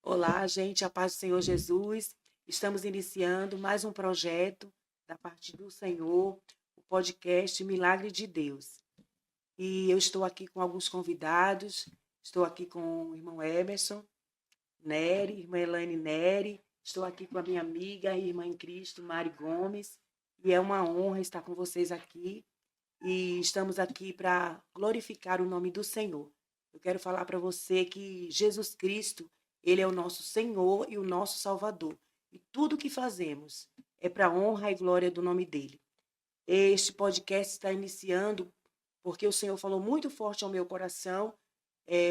Olá, gente, a paz do Senhor Jesus. Estamos iniciando mais um projeto da parte do Senhor, o podcast Milagre de Deus. E eu estou aqui com alguns convidados. Estou aqui com o irmão Emerson Nery, irmã Elaine Nery. Estou aqui com a minha amiga, a irmã em Cristo, Mari Gomes. E é uma honra estar com vocês aqui. E estamos aqui para glorificar o nome do Senhor. Eu quero falar para você que Jesus Cristo, ele é o nosso Senhor e o nosso Salvador. E tudo que fazemos é para a honra e glória do nome dele. Este podcast está iniciando porque o Senhor falou muito forte ao meu coração.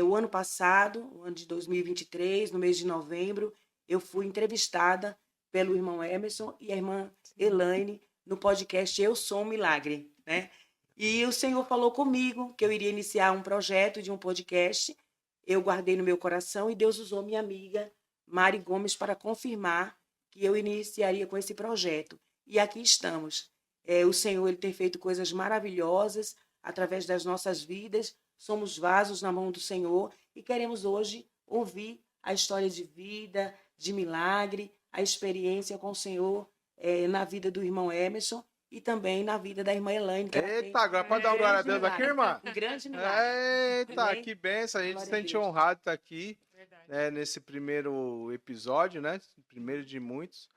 O ano passado, o ano de 2023, no mês de novembro, eu fui entrevistada pelo irmão Emerson e a irmã Elaine no podcast Eu Sou um Milagre, né? E o Senhor falou comigo que eu iria iniciar um projeto de um podcast. Eu guardei no meu coração e Deus usou minha amiga Mari Gomes para confirmar que eu iniciaria com esse projeto. E aqui estamos. O Senhor ele tem feito coisas maravilhosas através das nossas vidas. Somos vasos na mão do Senhor e queremos hoje ouvir a história de vida, de milagre, a experiência com o Senhor na vida do irmão Emerson e também na vida da irmã Elaine, que ela tem Eita, agora pode dar um um glória a grande Deus aqui, milagre, irmã? um grande milagre. Eita, Amém? que benção. A gente se Glória a sente Deus. honrado de estar aqui, Verdade. nesse primeiro episódio, né? Primeiro de muitos.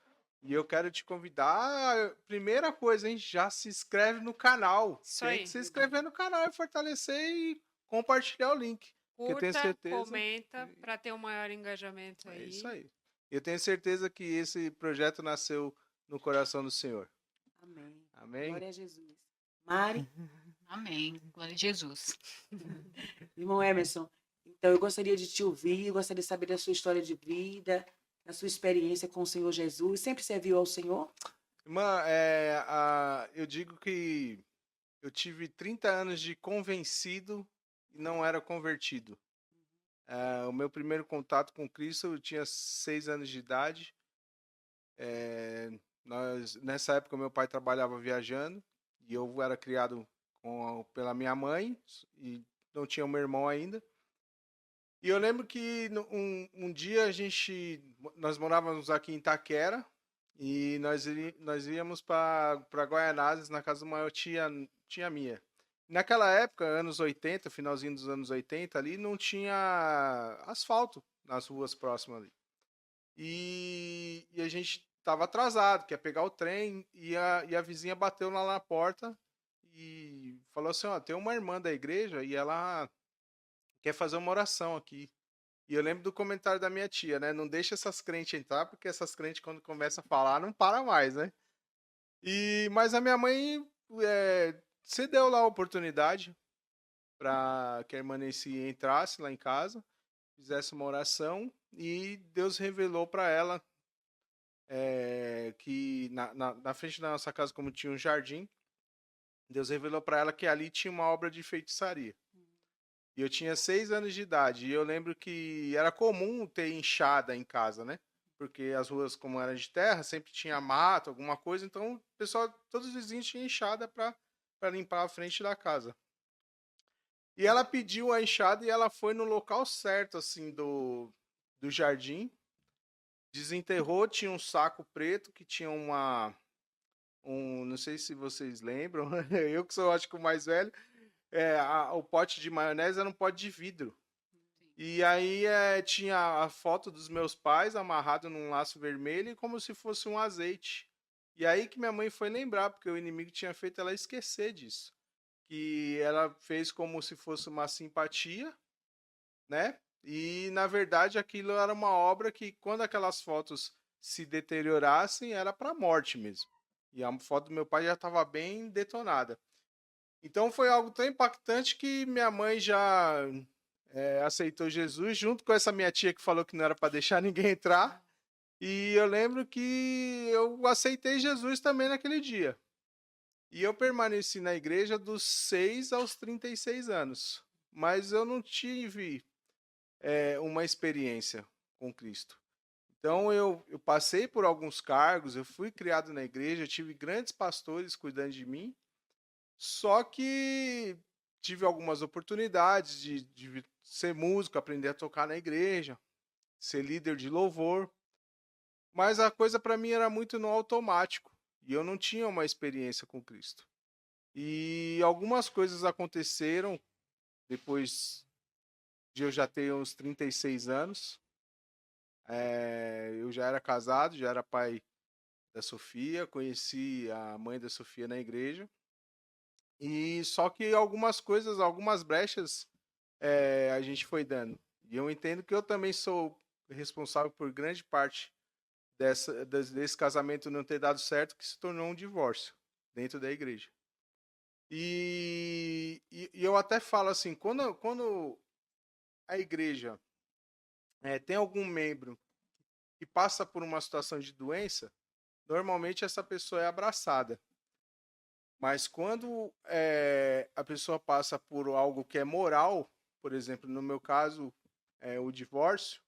E eu quero te convidar. Primeira coisa, hein? Já se inscreve no canal. Isso Tem aí. que se inscrever no canal e fortalecer e compartilhar o link. Porque eu tenho Curta, certeza. comenta, para ter um maior engajamento É aí. isso aí. Eu tenho certeza que esse projeto nasceu no coração do Senhor. Amém. Amém? Glória a Jesus. Mari, Amém. Glória a Jesus. irmão Emerson, então eu gostaria de te ouvir, eu gostaria de saber da sua história de vida, da sua experiência com o Senhor Jesus. Sempre serviu ao Senhor? Irmã, eu digo que eu tive 30 anos de convencido e não era convertido. O meu primeiro contato com Cristo, eu tinha 6 anos de idade. Nessa época, meu pai trabalhava viajando e eu era criado pela minha mãe e não tinha um irmão ainda. E eu lembro que um dia nós morávamos aqui em Itaquera e nós íamos para Guaianazes, na casa de uma tia minha. Naquela época, anos 80, finalzinho dos anos 80 ali, não tinha asfalto nas ruas próximas ali. E a gente estava atrasado, quer pegar o trem, e a vizinha bateu lá na porta e falou assim, ó, tem uma irmã da igreja e ela quer fazer uma oração aqui. E eu lembro do comentário da minha tia, né? Não deixa essas crentes entrar, porque essas crentes, quando começam a falar, não para mais, né? Mas a minha mãe cedeu lá a oportunidade para que a irmã Nancy entrasse lá em casa, fizesse uma oração, e Deus revelou para ela que na frente da nossa casa, como tinha um jardim, Deus revelou para ela que ali tinha uma obra de feitiçaria. E eu tinha 6 anos de idade. E eu lembro que era comum ter enxada em casa, né? Porque as ruas, como eram de terra, sempre tinha mato, alguma coisa. Então, o pessoal, todos os vizinhos tinham enxada para limpar a frente da casa. E ela pediu a enxada e ela foi no local certo, assim, do jardim. Desenterrou, tinha um saco preto que tinha não sei se vocês lembram, eu que sou, acho que o mais velho, o pote de maionese era um pote de vidro. E aí tinha a foto dos meus pais amarrado num laço vermelho como se fosse um azeite. E aí que minha mãe foi lembrar, porque o inimigo tinha feito ela esquecer disso. Que ela fez como se fosse uma simpatia, né? E na verdade aquilo era uma obra que quando aquelas fotos se deteriorassem era para morte mesmo. E a foto do meu pai já estava bem detonada. Então foi algo tão impactante que minha mãe já aceitou Jesus, junto com essa minha tia que falou que não era para deixar ninguém entrar. E eu lembro que eu aceitei Jesus também naquele dia. E eu permaneci na igreja dos 6 aos 36 anos. Mas eu não tive uma experiência com Cristo. Então eu passei por alguns cargos, eu fui criado na igreja, tive grandes pastores cuidando de mim. Só que tive algumas oportunidades de ser músico, aprender a tocar na igreja. ser líder de louvor, mas a coisa para mim era muito no automático e eu não tinha uma experiência com Cristo. E algumas coisas aconteceram depois de eu já ter uns 36 anos. Eu já era casado, já era pai da Sofia, conheci a mãe da Sofia na igreja. E só que algumas coisas, algumas brechas a gente foi dando. E eu entendo que eu também sou responsável por grande parte desse casamento não ter dado certo, que se tornou um divórcio dentro da igreja. E eu até falo assim, quando a igreja tem algum membro que passa por uma situação de doença, normalmente essa pessoa é abraçada. Mas quando a pessoa passa por algo que é moral, por exemplo, no meu caso, o divórcio,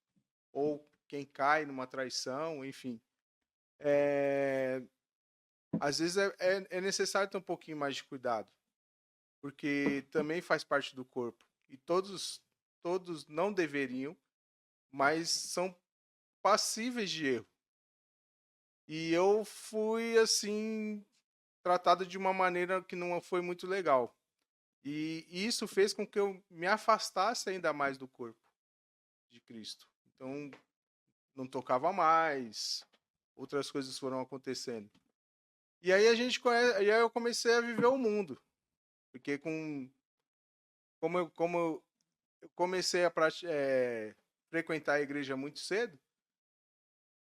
ou quem cai numa traição, enfim, às vezes é necessário ter um pouquinho mais de cuidado, porque também faz parte do corpo. E todos não deveriam, mas são passíveis de erro. E eu fui, assim, tratado de uma maneira que não foi muito legal. E isso fez com que eu me afastasse ainda mais do corpo de Cristo. Então, não tocava mais, outras coisas foram acontecendo. E aí e aí eu comecei a viver o mundo. Porque como eu comecei a frequentar a igreja muito cedo,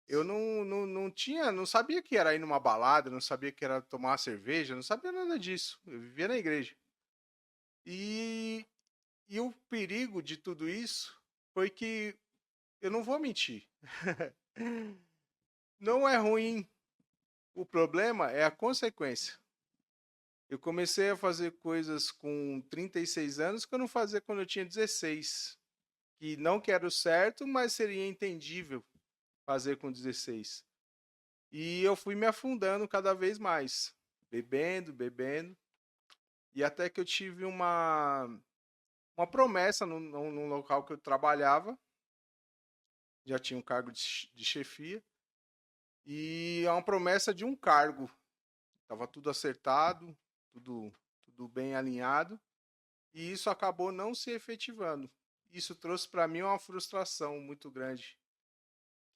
eu não sabia que era ir numa balada, não sabia que era tomar uma cerveja, não sabia nada disso. Eu vivia na igreja. E o perigo de tudo isso foi que, eu não vou mentir, não é ruim. O problema é a consequência. Eu comecei a fazer coisas com 36 anos que eu não fazia quando eu tinha 16. Que não que era o certo, mas seria entendível fazer com 16. E eu fui me afundando cada vez mais. Bebendo, bebendo. E até que eu tive uma promessa no local que eu trabalhava. Já tinha um cargo de chefia. E é uma promessa de um cargo. Estava tudo acertado, tudo bem alinhado. E isso acabou não se efetivando. Isso trouxe para mim uma frustração muito grande.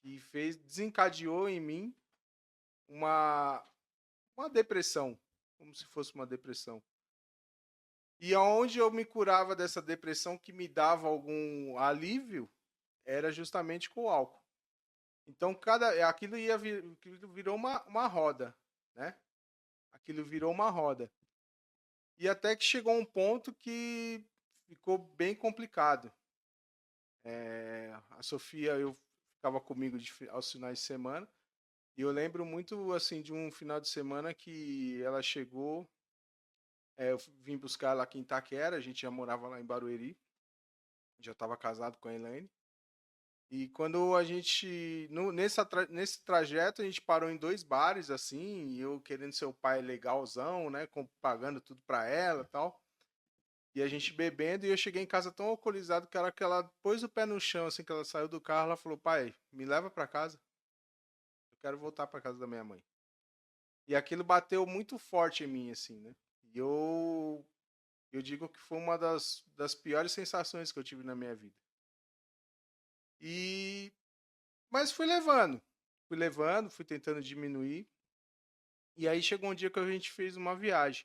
Que desencadeou em mim uma depressão. Como se fosse uma depressão. E aonde eu me curava dessa depressão que me dava algum alívio era justamente com o álcool. Então aquilo virou uma roda, né? Aquilo virou uma roda. E até que chegou um ponto que ficou bem complicado. A Sofia, eu ficava comigo aos finais de semana. E eu lembro muito assim de um final de semana que ela chegou. Eu vim buscar ela aqui em Itaquera, a gente já morava lá em Barueri. Já estava casado com a Elaine. E quando a gente, nesse trajeto, a gente parou em 2 bares, assim, e eu querendo ser o pai legalzão, né, pagando tudo pra ela e tal. E a gente bebendo, e eu cheguei em casa tão alcoolizado que ela pôs o pé no chão, assim, que ela saiu do carro, ela falou, pai, me leva pra casa. Eu quero voltar pra casa da minha mãe. E aquilo bateu muito forte em mim, assim, né. E eu digo que foi uma das piores sensações que eu tive na minha vida. Mas fui levando, fui tentando diminuir. E aí chegou um dia que a gente fez uma viagem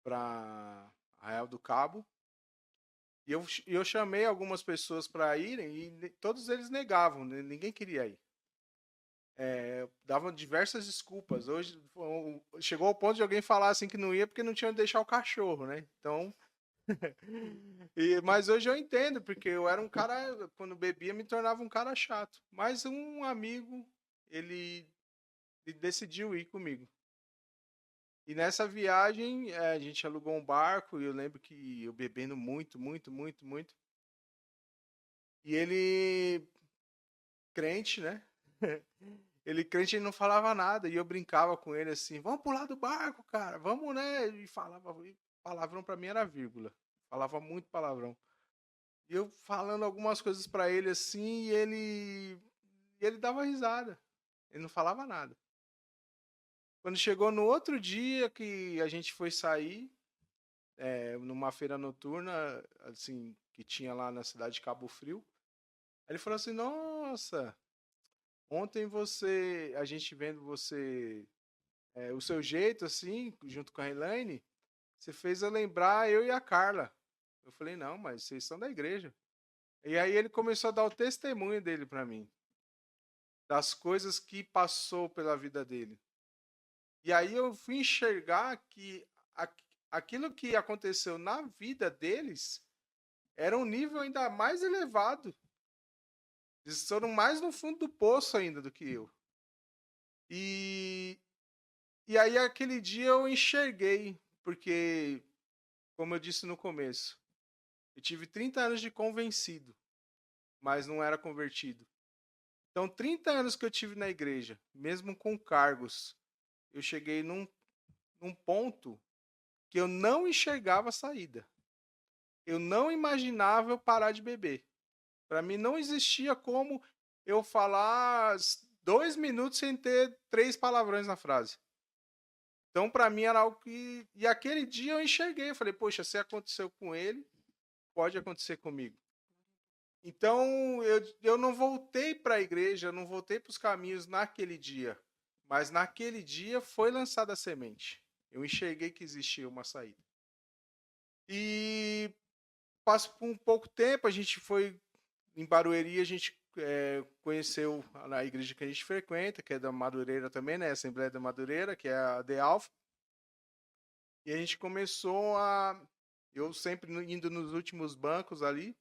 para Arraial do Cabo. E eu chamei algumas pessoas para irem e todos eles negavam, ninguém queria ir. Davam diversas desculpas. Hoje chegou ao ponto de alguém falar assim que não ia porque não tinha onde deixar o cachorro, né? Então. Mas hoje eu entendo, porque eu era um cara, quando bebia, me tornava um cara chato. Mas um amigo, ele decidiu ir comigo. E nessa viagem, a gente alugou um barco, e eu lembro que eu bebendo muito, muito, muito, muito. E ele, crente, né? Ele crente, ele não falava nada, e eu brincava com ele assim, vamos pular do barco, cara, vamos, né? E palavrão pra mim era vírgula. Falava muito palavrão. E eu falando algumas coisas para ele assim, e ele dava risada. Ele não falava nada. Quando chegou no outro dia que a gente foi sair, numa feira noturna, assim, que tinha lá na cidade de Cabo Frio, aí ele falou assim: Nossa, ontem a gente vendo você, o seu jeito, assim, junto com a Elaine, você fez eu lembrar eu e a Carla. Eu falei: Não, mas vocês são da igreja. E aí ele começou a dar o testemunho dele para mim, das coisas que passou pela vida dele. E aí eu fui enxergar que aquilo que aconteceu na vida deles era um nível ainda mais elevado. Eles foram mais no fundo do poço ainda do que eu. E, e aí aquele dia eu enxerguei, porque, como eu disse no começo, eu tive 30 anos de convencido, mas não era convertido. Então, 30 anos que eu tive na igreja, mesmo com cargos, eu cheguei num ponto que eu não enxergava a saída. Eu não imaginava eu parar de beber. Para mim não existia como eu falar 2 minutos sem ter 3 palavrões na frase. Então, para mim era algo que... E aquele dia eu enxerguei. Eu falei, poxa, se aconteceu com ele, pode acontecer comigo. Então, eu não voltei para a igreja, eu não voltei para os caminhos naquele dia. Mas naquele dia foi lançada a semente. Eu enxerguei que existia uma saída. E passo por um pouco tempo, a gente foi em Barueri, a gente conheceu a igreja que a gente frequenta, que é da Madureira também, né? A Assembleia da Madureira, que é a The Alpha. E a gente começou a... Eu sempre indo nos últimos bancos ali,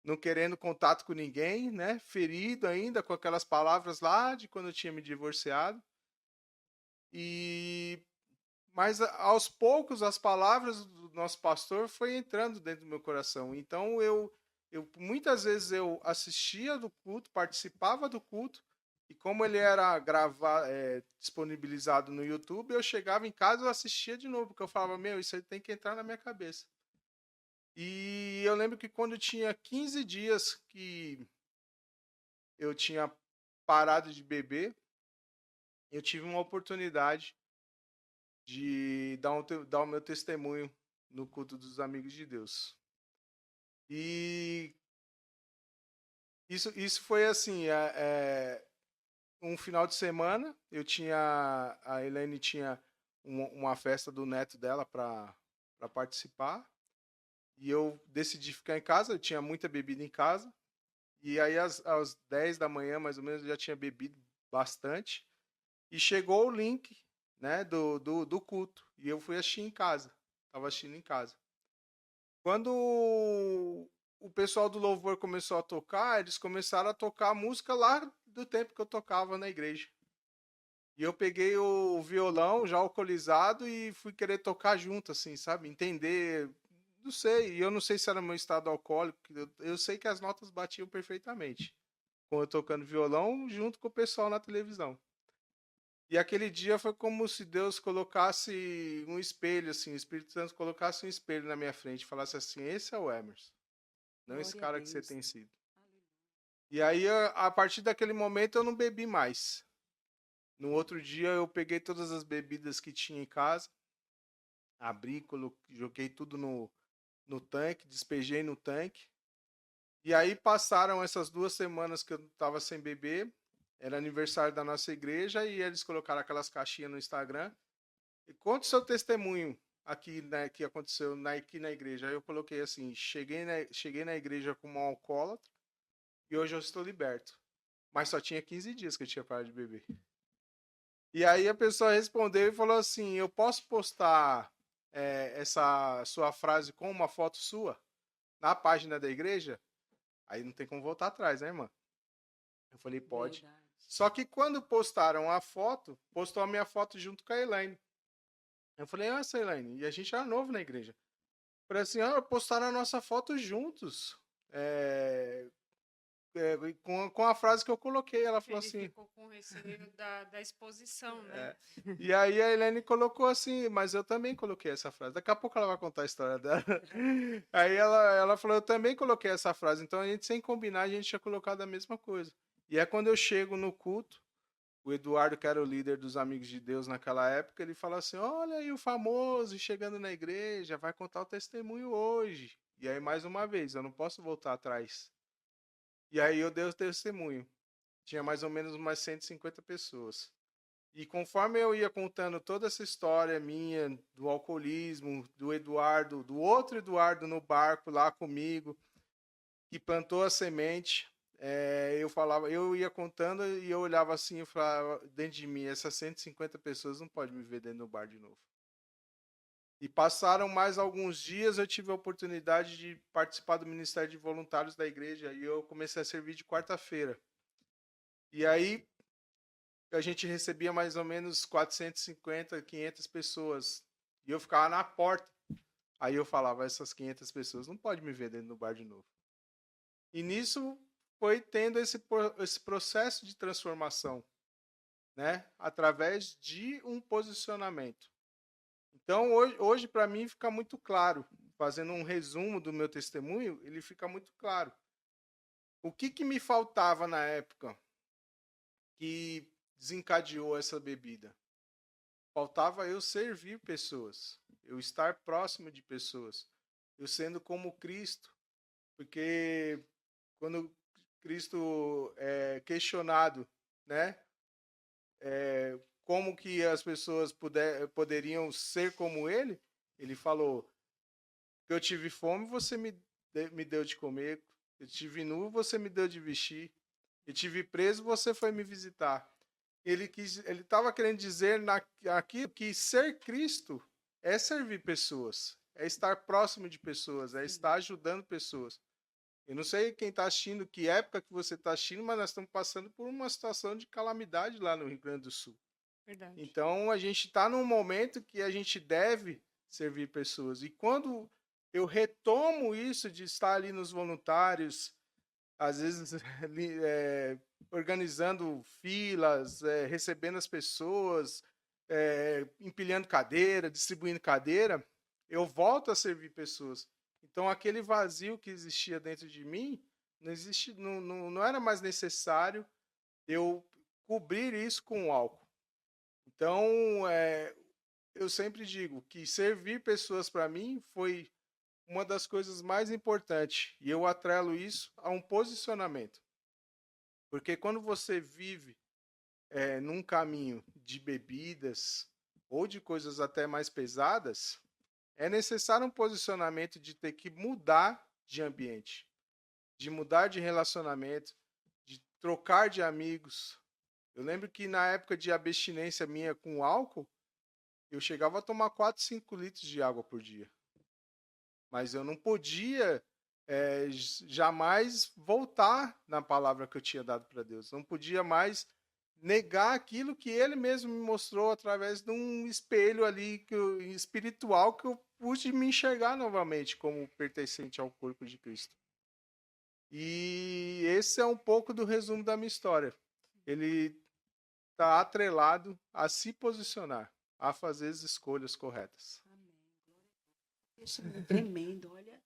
não querendo contato com ninguém, né? Ferido ainda com aquelas palavras lá de quando eu tinha me divorciado. Mas aos poucos as palavras do nosso pastor foi entrando dentro do meu coração. Então eu muitas vezes eu assistia do culto, participava do culto, e como ele era disponibilizado no YouTube, eu chegava em casa e assistia de novo, porque eu falava, meu, isso aí tem que entrar na minha cabeça. E eu lembro que quando tinha 15 dias que eu tinha parado de beber, eu tive uma oportunidade de dar o meu testemunho no culto dos amigos de Deus. E isso foi assim, um final de semana, a Helene tinha uma festa do neto dela para participar, e eu decidi ficar em casa, eu tinha muita bebida em casa, e aí às 10 da manhã, mais ou menos, eu já tinha bebido bastante, e chegou o link, né, do culto, e eu fui assistir em casa, estava assistindo em casa. Quando o pessoal do louvor começou a tocar, eles começaram a tocar a música lá do tempo que eu tocava na igreja. E eu peguei o violão já alcoolizado e fui querer tocar junto, assim, sabe? Entender. Não sei, eu não sei se era meu estado alcoólico, eu sei que as notas batiam perfeitamente. Com eu tocando violão junto com o pessoal na televisão. E aquele dia foi como se Deus colocasse um espelho, assim, o Espírito Santo colocasse um espelho na minha frente e falasse assim, esse é o Emerson, não esse Glória a cara que você Deus. tem sido. E aí, a partir daquele momento, eu não bebi mais. No outro dia, eu peguei todas as bebidas que tinha em casa, abri, joguei tudo no tanque, despejei no tanque. E aí passaram essas 2 semanas que eu estava sem beber, era aniversário da nossa igreja, e eles colocaram aquelas caixinhas no Instagram. E conta o seu testemunho aqui, né, que aconteceu aqui na igreja. Aí eu coloquei assim, cheguei na igreja como um alcoólatra, e hoje eu estou liberto. Mas só tinha 15 dias que eu tinha parado de beber. E aí a pessoa respondeu e falou assim, eu posso postar essa sua frase com uma foto sua na página da igreja? Aí não tem como voltar atrás, né, irmã? Eu falei, pode. Verdade. Só que quando postaram a foto, postou a minha foto junto com a Elaine. Eu falei, Elaine, e a gente era novo na igreja. Eu falei assim, postaram a nossa foto juntos. com a frase que eu coloquei. Ela falou Ele assim. ficou com receio da exposição, né? E aí a Helene colocou assim, mas eu também coloquei essa frase. Daqui a pouco ela vai contar a história dela. Aí ela falou, eu também coloquei essa frase. Então a gente, sem combinar, a gente tinha colocado a mesma coisa. E é quando eu chego no culto, o Eduardo, que era o líder dos Amigos de Deus naquela época, ele fala assim, olha aí o famoso chegando na igreja, vai contar o testemunho hoje. E aí, mais uma vez, eu não posso voltar atrás. E aí eu dei o testemunho. Tinha mais ou menos umas 150 pessoas. E conforme eu ia contando toda essa história minha, do alcoolismo, do Eduardo, do outro Eduardo no barco lá comigo, que plantou a semente, eu ia contando e eu olhava assim e falava dentro de mim, essas 150 pessoas não podem me ver dentro do bar de novo. E passaram mais alguns dias, eu tive a oportunidade de participar do Ministério de Voluntários da igreja e eu comecei a servir de quarta-feira. E aí a gente recebia mais ou menos 450, 500 pessoas. E eu ficava na porta. Aí eu falava, essas 500 pessoas não podem me ver dentro do bar de novo. E nisso foi tendo esse processo de transformação, né? Através de um posicionamento. Então, hoje para mim fica muito claro, fazendo um resumo do meu testemunho, ele fica muito claro. O que me faltava na época que desencadeou essa bebida? Faltava eu servir pessoas, eu estar próximo de pessoas, eu sendo como Cristo, porque quando Cristo é questionado, né, como que as pessoas poderiam ser como ele falou que eu tive fome, você me deu de comer, eu tive nu, você me deu de vestir, eu tive preso, você foi me visitar. Ele estava querendo dizer aqui que ser Cristo é servir pessoas, é estar próximo de pessoas, é estar ajudando pessoas. Eu não sei quem está assistindo, que época que você está assistindo, mas nós estamos passando por uma situação de calamidade lá no Rio Grande do Sul. Verdade. Então a gente está num momento que a gente deve servir pessoas. E quando eu retomo isso de estar ali nos voluntários, às vezes organizando filas, recebendo as pessoas, empilhando cadeira, distribuindo cadeira, eu volto a servir pessoas. Então aquele vazio que existia dentro de mim não era mais necessário eu cobrir isso com o álcool. Então eu sempre digo que servir pessoas para mim foi uma das coisas mais importantes. E eu atrelo isso a um posicionamento. Porque quando você vive num caminho de bebidas ou de coisas até mais pesadas, é necessário um posicionamento de ter que mudar de ambiente, de mudar de relacionamento, de trocar de amigos. Eu lembro que na época de abstinência minha com álcool, eu chegava a tomar 4, 5 litros de água por dia. Mas eu não podia jamais voltar na palavra que eu tinha dado para Deus. Não podia mais negar aquilo que Ele mesmo me mostrou através de um espelho ali espiritual que eu pude me enxergar novamente como pertencente ao corpo de Cristo. E esse é um pouco do resumo da minha história. Ele está atrelado a se posicionar, a fazer as escolhas corretas. Amém. Tremendo, olha.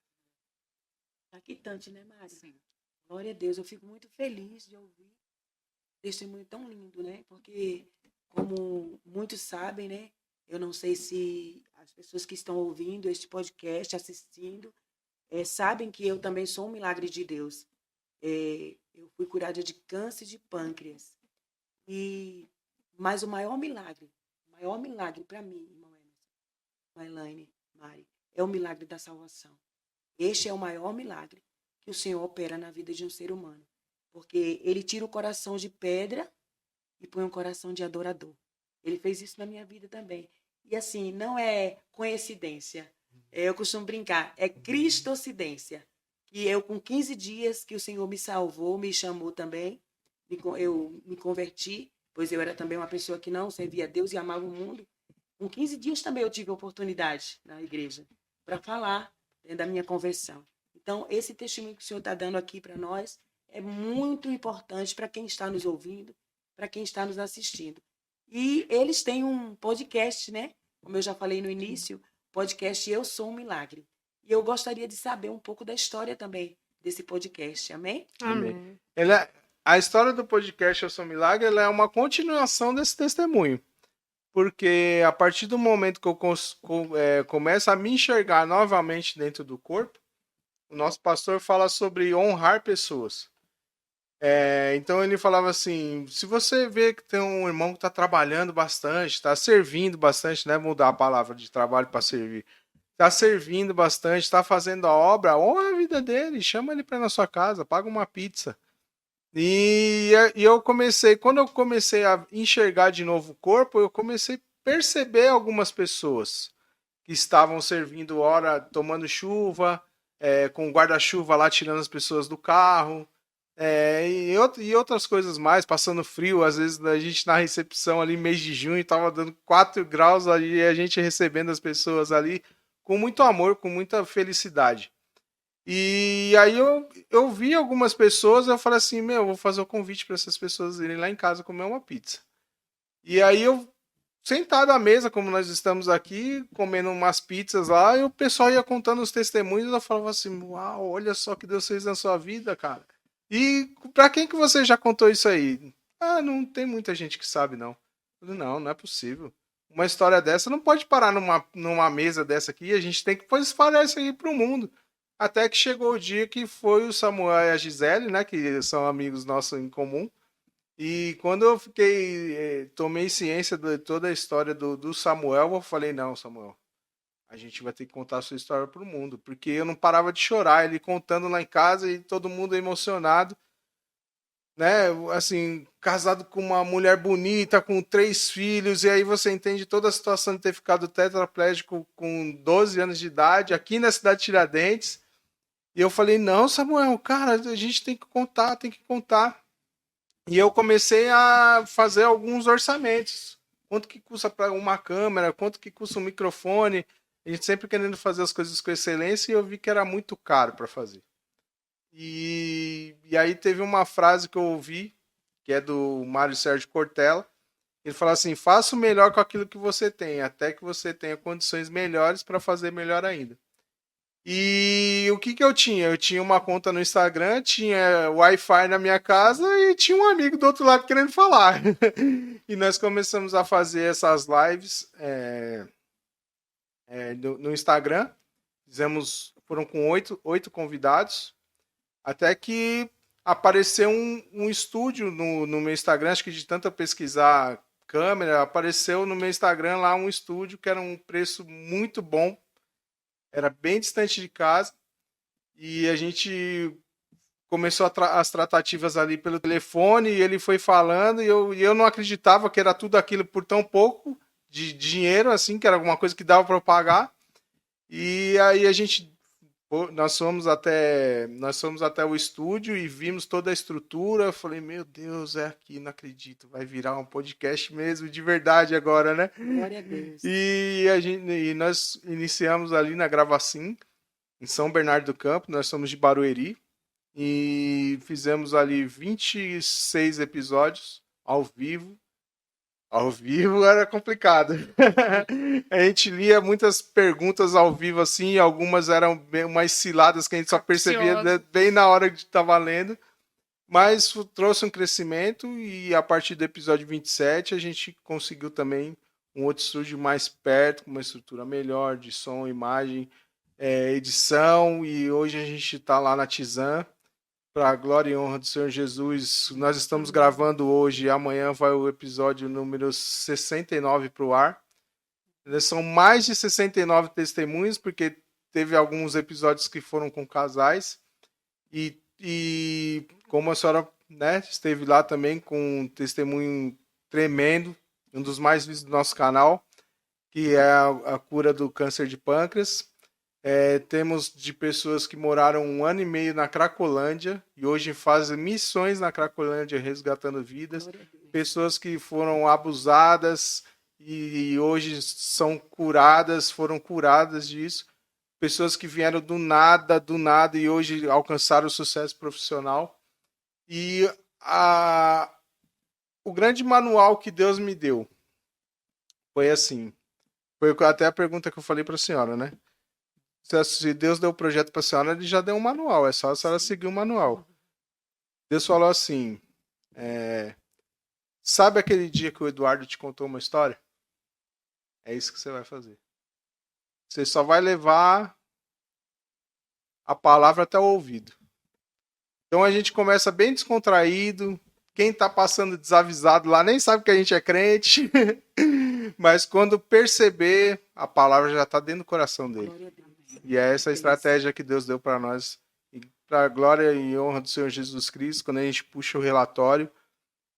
Impactante, né, Mari? Sim. Glória a Deus. Eu fico muito feliz de ouvir um testemunho tão lindo, né? Porque, como muitos sabem, né? Eu não sei se as pessoas que estão ouvindo este podcast, assistindo, sabem que eu também sou um milagre de Deus. Eu fui curada de câncer de pâncreas. Mas o maior milagre para mim, irmã Elaine, Mari, é o milagre da salvação. Este é o maior milagre que o Senhor opera na vida de um ser humano. Porque Ele tira o coração de pedra e põe um coração de adorador. Ele fez isso na minha vida também. E assim, não é coincidência. Eu costumo brincar, é cristocidência. E eu, com 15 dias que o Senhor me salvou, me chamou também, eu me converti, pois eu era também uma pessoa que não servia a Deus e amava o mundo. Com 15 dias também eu tive a oportunidade na igreja para falar da minha conversão. Então, esse testemunho que o Senhor está dando aqui para nós é muito importante para quem está nos ouvindo, para quem está nos assistindo. E eles têm um podcast, né? Como eu já falei no início, podcast Eu Sou um Milagre. E eu gostaria de saber um pouco da história também desse podcast, amém? Amém. A história do podcast Eu Sou Milagre, ela é uma continuação desse testemunho. Porque a partir do momento que eu começo a me enxergar novamente dentro do corpo, o nosso pastor fala sobre honrar pessoas. Então ele falava assim, se você vê que tem um irmão que está trabalhando bastante, está servindo bastante, né? Mudar a palavra de trabalho para servir. Está servindo bastante, está fazendo a obra, honra a vida dele, chama ele para ir na sua casa, paga uma pizza. E eu comecei, quando eu comecei a enxergar de novo o corpo, eu comecei a perceber algumas pessoas que estavam servindo hora, tomando chuva, com guarda-chuva lá tirando as pessoas do carro, e outras coisas mais, passando frio, às vezes a gente na recepção ali, mês de junho, estava dando 4 graus ali, e a gente recebendo as pessoas ali com muito amor, com muita felicidade. E aí eu vi algumas pessoas, eu falei assim, eu vou fazer o convite para essas pessoas irem lá em casa comer uma pizza. E aí eu, sentado à mesa, como nós estamos aqui, comendo umas pizzas lá, e o pessoal ia contando os testemunhos, eu falava assim, uau, olha só o que Deus fez na sua vida, cara. E para quem que você já contou isso aí? Ah, não tem muita gente que sabe, não. Eu falei, não é possível. Uma história dessa não pode parar numa mesa dessa aqui, a gente tem que espalhar isso aí pro mundo. Até que chegou o dia que foi o Samuel e a Gisele, né, que são amigos nossos em comum. E quando eu tomei ciência de toda a história do Samuel, eu falei, não, Samuel, a gente vai ter que contar a sua história pro mundo. Porque eu não parava de chorar, ele contando lá em casa e todo mundo emocionado. Né, assim, casado com uma mulher bonita, com 3 filhos, e aí você entende toda a situação de ter ficado tetraplégico com 12 anos de idade, aqui na cidade de Tiradentes. E eu falei, não, Samuel, cara, a gente tem que contar, tem que contar. E eu comecei a fazer alguns orçamentos. Quanto que custa para uma câmera, quanto que custa um microfone. A gente sempre querendo fazer as coisas com excelência e eu vi que era muito caro para fazer. E aí teve uma frase que eu ouvi, que é do Mário Sérgio Cortella. Ele fala assim, faça o melhor com aquilo que você tem, até que você tenha condições melhores para fazer melhor ainda. E o que eu tinha? Eu tinha uma conta no Instagram, tinha Wi-Fi na minha casa e tinha um amigo do outro lado querendo falar. E nós começamos a fazer essas lives no Instagram. Foram com 8 convidados, até que apareceu um estúdio no meu Instagram, acho que de tanto pesquisar câmera, apareceu no meu Instagram lá um estúdio que era um preço muito bom. Era bem distante de casa e a gente começou as tratativas ali pelo telefone e ele foi falando e eu não acreditava que era tudo aquilo por tão pouco de dinheiro, assim, que era alguma coisa que dava para eu pagar. E aí nós fomos até o estúdio e vimos toda a estrutura. Eu falei, meu Deus, é aqui, não acredito, vai virar um podcast mesmo de verdade agora, né? Glória a Deus. E nós iniciamos ali na Gravacim, em São Bernardo do Campo, nós somos de Barueri, e fizemos ali 26 episódios ao vivo. Ao vivo era complicado. A gente lia muitas perguntas ao vivo assim, e algumas eram umas ciladas que a gente só percebia bem na hora de estar lendo. Mas trouxe um crescimento e a partir do episódio 27 a gente conseguiu também um outro estúdio mais perto, com uma estrutura melhor de som, imagem, edição. E hoje a gente está lá na Tizam. Para a glória e honra do Senhor Jesus, nós estamos gravando hoje e amanhã vai o episódio número 69 para o ar. São mais de 69 testemunhos, porque teve alguns episódios que foram com casais. E como a senhora, né, esteve lá também com um testemunho tremendo, um dos mais vistos do nosso canal, que é a cura do câncer de pâncreas. Temos de pessoas que moraram 1 ano e meio na Cracolândia e hoje fazem missões na Cracolândia resgatando vidas. Pessoas que foram abusadas e hoje são curadas, foram curadas disso. Pessoas que vieram do nada e hoje alcançaram o sucesso profissional. E o grande manual que Deus me deu foi assim. Foi até a pergunta que eu falei para a senhora, né? Se Deus deu o projeto para a senhora, ele já deu um manual. É só a senhora seguir o manual. Deus falou assim, sabe aquele dia que o Eduardo te contou uma história? É isso que você vai fazer. Você só vai levar a palavra até o ouvido. Então a gente começa bem descontraído. Quem tá passando desavisado lá nem sabe que a gente é crente. Mas quando perceber, a palavra já tá dentro do coração dele. Glória a Deus. E é essa a estratégia que Deus deu para nós. E para a glória e honra do Senhor Jesus Cristo, quando a gente puxa o relatório,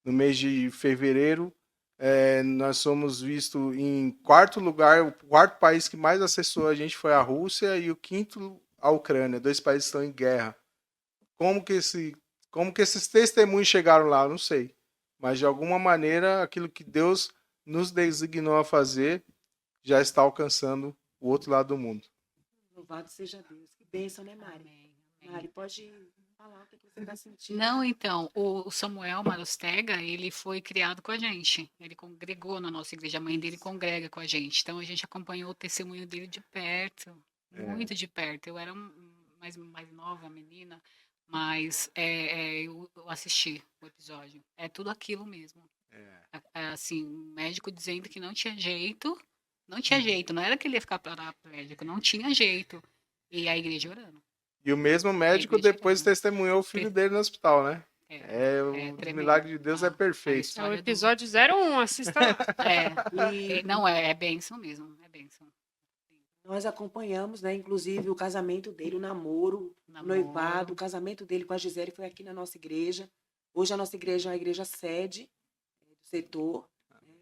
no mês de fevereiro, nós somos vistos em quarto lugar. O quarto país que mais acessou a gente foi a Rússia e o quinto a Ucrânia. 2 países estão em guerra. Como que esses testemunhos chegaram lá? Eu não sei. Mas de alguma maneira, aquilo que Deus nos designou a fazer já está alcançando o outro lado do mundo. Louvado seja Deus. Que bênção, né, Mari? Amém. Mari, pode falar o que você está sentindo. Não, então, o Samuel Marostega, ele foi criado com a gente. Ele congregou na nossa igreja, a mãe dele congrega com a gente. Então a gente acompanhou o testemunho dele de perto, muito de perto. Eu era mais nova, menina, mas eu assisti o episódio. É tudo aquilo mesmo. Assim, o médico dizendo que não tinha jeito, não era que ele ia ficar paraplégico, não tinha jeito. E a igreja orando. E o mesmo médico depois testemunhou o filho dele no hospital, né? O milagre de Deus é perfeito. É o episódio 01, assista lá. Não, é bênção mesmo, é bênção. Nós acompanhamos, né, inclusive, o casamento dele, o namoro, o noivado, o casamento dele com a Gisele foi aqui na nossa igreja. Hoje a nossa igreja é uma igreja sede do setor, né?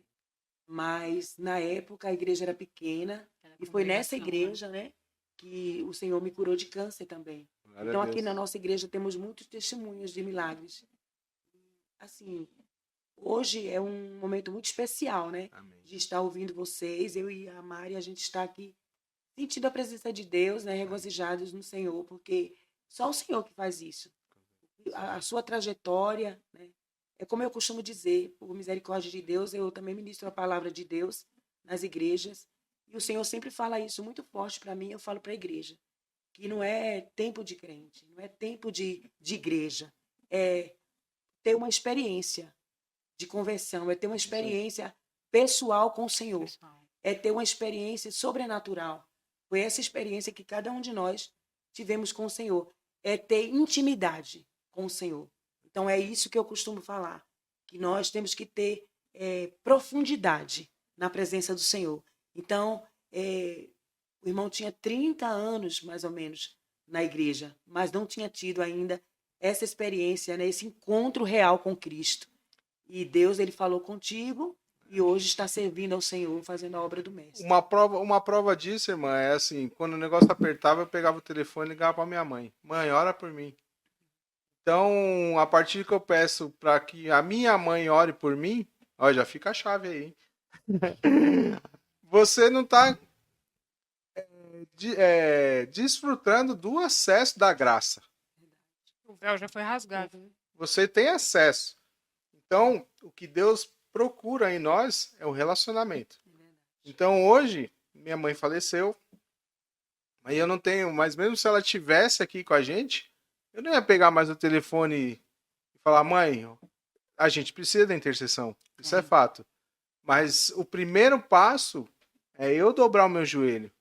Mas na época a igreja era pequena e foi nessa igreja, né, que o Senhor me curou de câncer também. Então aqui na nossa igreja temos muitos testemunhos de milagres. Assim, hoje é um momento muito especial, né? Amém. De estar ouvindo vocês, eu e a Mari, a gente está aqui sentindo a presença de Deus, né, regozijados no Senhor, porque só o Senhor que faz isso. A sua trajetória, né, é como eu costumo dizer, por misericórdia de Deus, eu também ministro a palavra de Deus nas igrejas, e o Senhor sempre fala isso muito forte para mim, eu falo para a igreja, que não é tempo de crente, não é tempo de igreja, é ter uma experiência de conversão, é ter uma experiência pessoal com o Senhor, é ter uma experiência sobrenatural. Foi essa experiência que cada um de nós tivemos com o Senhor. É ter intimidade com o Senhor. Então, é isso que eu costumo falar. Que nós temos que ter profundidade na presença do Senhor. Então, o irmão tinha 30 anos, mais ou menos, na igreja, mas não tinha tido ainda essa experiência, né, esse encontro real com Cristo. E Deus, ele falou contigo, e hoje está servindo ao Senhor, fazendo a obra do mestre. Uma prova disso, irmã, é assim, quando o negócio apertava, eu pegava o telefone e ligava para minha mãe. Mãe, ora por mim. Então, a partir que eu peço para que a minha mãe ore por mim, ó, já fica a chave aí, hein? Você não está desfrutando do acesso da graça. O véu já foi rasgado. Né? Você tem acesso. Então, o que Deus procura em nós é o relacionamento. Então hoje, minha mãe faleceu, aí eu não tenho, mas mesmo se ela estivesse aqui com a gente, eu não ia pegar mais o telefone e falar, mãe, a gente precisa da intercessão, isso é fato. Mas o primeiro passo é eu dobrar o meu joelho,